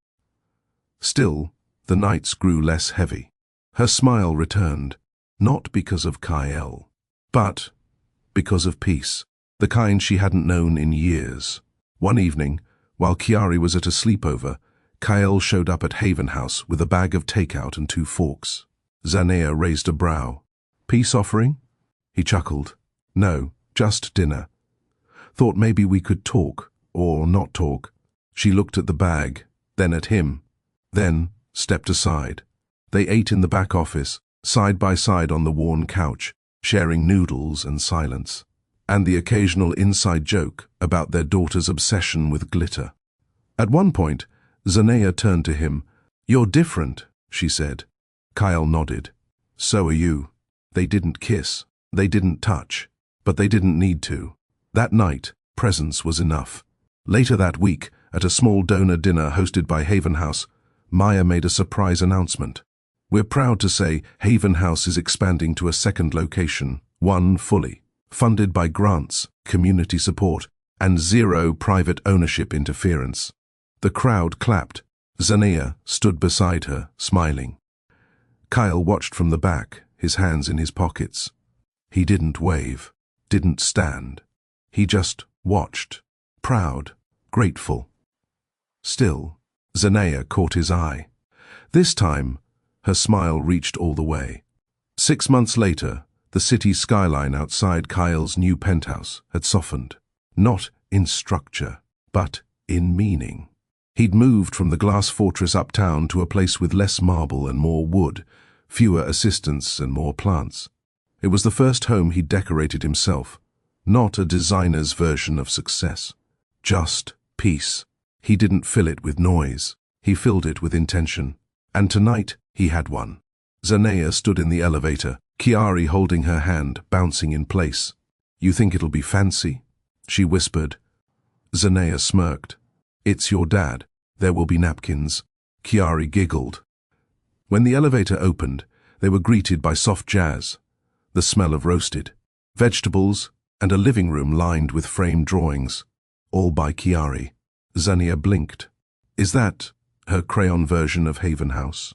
Still, the nights grew less heavy. Her smile returned, not because of Kyle, but because of peace, the kind she hadn't known in years. One evening, while Chiari was at a sleepover, Kyle showed up at Haven House with a bag of takeout and 2 forks. Zanea raised a brow. "Peace offering?" He chuckled. "No, just dinner. Thought maybe we could talk, or not talk." She looked at the bag, then at him, then stepped aside. They ate in the back office, side by side on the worn couch, sharing noodles and silence, and the occasional inside joke about their daughter's obsession with glitter. At one point, Zanea turned to him. "You're different," she said. Kyle nodded. "So are you." They didn't kiss, they didn't touch, but they didn't need to. That night, presence was enough. Later that week, at a small donor dinner hosted by Haven House, Maya made a surprise announcement. "We're proud to say Haven House is expanding to a second location, one fully, funded by grants, community support, and 0 private ownership interference." The crowd clapped. Zanea stood beside her, smiling. Kyle watched from the back, his hands in his pockets. He didn't wave, didn't stand. He just watched, proud, grateful. Still, Zanea caught his eye. This time, her smile reached all the way. 6 months later, the city skyline outside Kyle's new penthouse had softened, not in structure, but in meaning. He'd moved from the glass fortress uptown to a place with less marble and more wood, fewer assistants and more plants. It was the first home he'd decorated himself, not a designer's version of success. Just peace. He didn't fill it with noise. He filled it with intention. And tonight, he had one. Zanea stood in the elevator, Chiari holding her hand, bouncing in place. "You think it'll be fancy?" she whispered. Zanea smirked. "It's your dad. There will be napkins." Chiari giggled. When the elevator opened, they were greeted by soft jazz, the smell of roasted vegetables, and a living room lined with framed drawings, all by Chiari. Zanea blinked. Is that her crayon version of Haven House?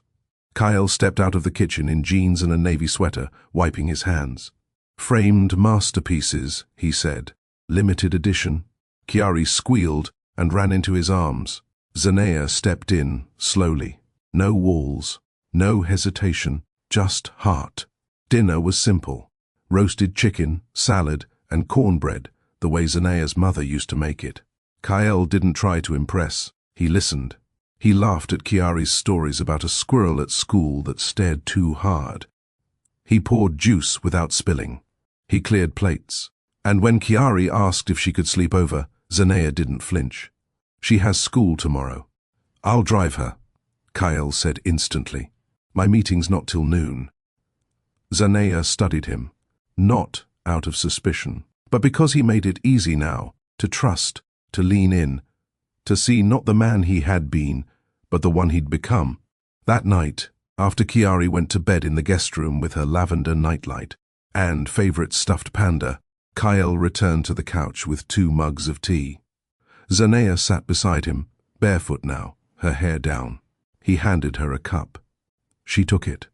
Kyle stepped out of the kitchen in jeans and a navy sweater, wiping his hands. "Framed masterpieces," he said. "Limited edition." Chiari squealed and ran into his arms. Zanea stepped in, slowly. No walls, no hesitation, just heart. Dinner was simple. Roasted chicken, salad, and cornbread, the way Zanea's mother used to make it. Kyle didn't try to impress. He listened. He laughed at Chiari's stories about a squirrel at school that stared too hard. He poured juice without spilling. He cleared plates. And when Chiari asked if she could sleep over, Zanea didn't flinch. She has school tomorrow. I'll drive her, Kyle said instantly. My meeting's not till noon. Zanea studied him, not out of suspicion, but because he made it easy now to trust, to lean in, to see not the man he had been, but the one he'd become. That night, after Chiari went to bed in the guest room with her lavender nightlight and favorite stuffed panda, Kyle returned to the couch with 2 mugs of tea. Zanea sat beside him, barefoot now, her hair down. He handed her a cup. She took it.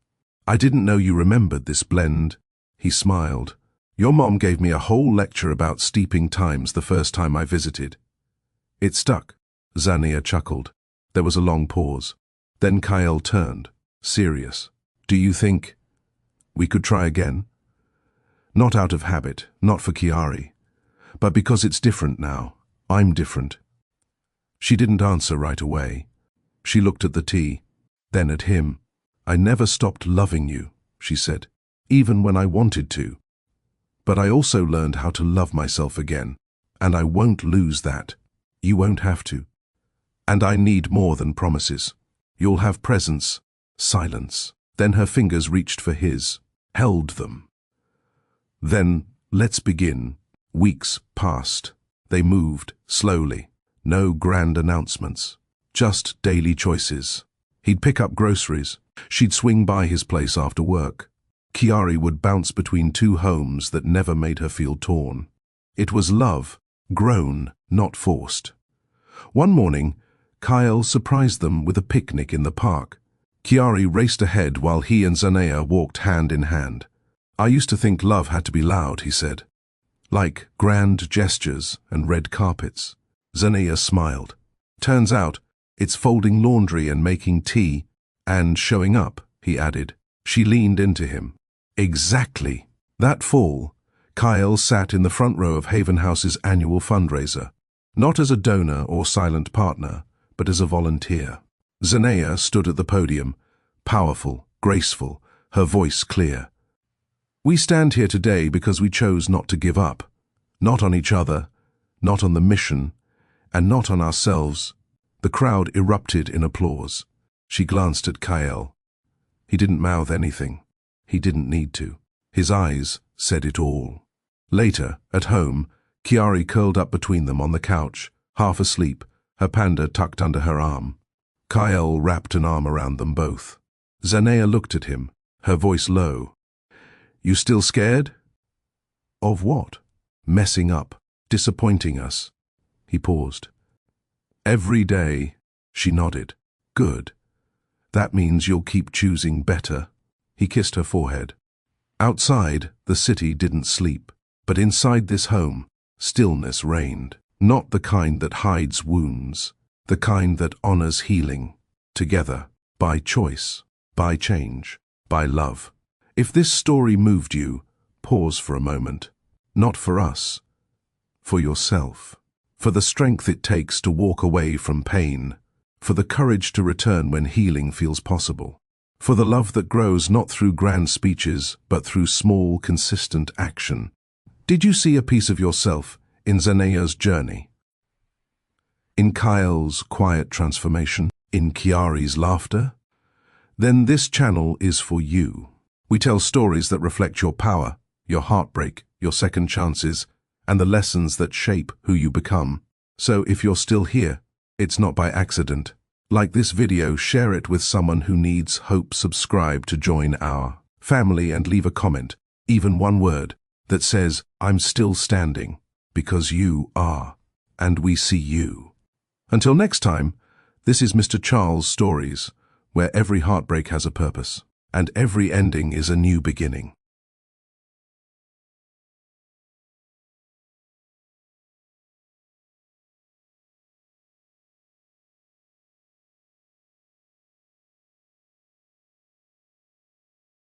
I didn't know you remembered this blend. He smiled. Your mom gave me a whole lecture about steeping times the first time I visited. It stuck. Zanea chuckled. There was a long pause. Then Kyle turned, serious. Do you think we could try again? Not out of habit, not for Chiari, but because it's different now. I'm different. She didn't answer right away. She looked at the tea, then at him. I never stopped loving you, she said, even when I wanted to. But I also learned how to love myself again, and I won't lose that. You won't have to. And I need more than promises. You'll have presence, silence. Then her fingers reached for his, held them. Then, let's begin. Weeks passed. They moved, slowly. No grand announcements. Just daily choices. He'd pick up groceries. She'd swing by his place after work. Chiari would bounce between 2 homes that never made her feel torn. It was love, grown, not forced. One morning, Kyle surprised them with a picnic in the park. Chiari raced ahead while he and Zanea walked hand in hand. I used to think love had to be loud, he said. Like grand gestures and red carpets. Zanea smiled. Turns out, it's folding laundry and making tea, and showing up, he added. She leaned into him. Exactly. That fall, Kyle sat in the front row of Haven House's annual fundraiser, not as a donor or silent partner, but as a volunteer. Zanea stood at the podium, powerful, graceful, her voice clear. We stand here today because we chose not to give up. Not on each other, not on the mission, and not on ourselves. The crowd erupted in applause. She glanced at Kyle. He didn't mouth anything. He didn't need to. His eyes said it all. Later, at home, Chiari curled up between them on the couch, half asleep, her panda tucked under her arm. Kyle wrapped an arm around them both. Zanea looked at him, her voice low. You still scared? Of what? Messing up, disappointing us. He paused. Every day, she nodded. Good. That means you'll keep choosing better. He kissed her forehead. Outside, the city didn't sleep, but inside this home, stillness reigned. Not the kind that hides wounds, the kind that honors healing. Together, by choice, by change, by love. If this story moved you, pause for a moment. Not for us, for yourself. For the strength it takes to walk away from pain. For the courage to return when healing feels possible. For the love that grows not through grand speeches, but through small, consistent action. Did you see a piece of yourself in Zanea's journey? In Kyle's quiet transformation? In Chiari's laughter? Then this channel is for you. We tell stories that reflect your power, your heartbreak, your second chances, and the lessons that shape who you become. So if you're still here, it's not by accident. Like this video, share it with someone who needs hope. Subscribe to join our family and leave a comment, even one word, that says, I'm still standing, because you are, and we see you. Until next time, this is Mr. Charles Stories, where every heartbreak has a purpose, and every ending is a new beginning.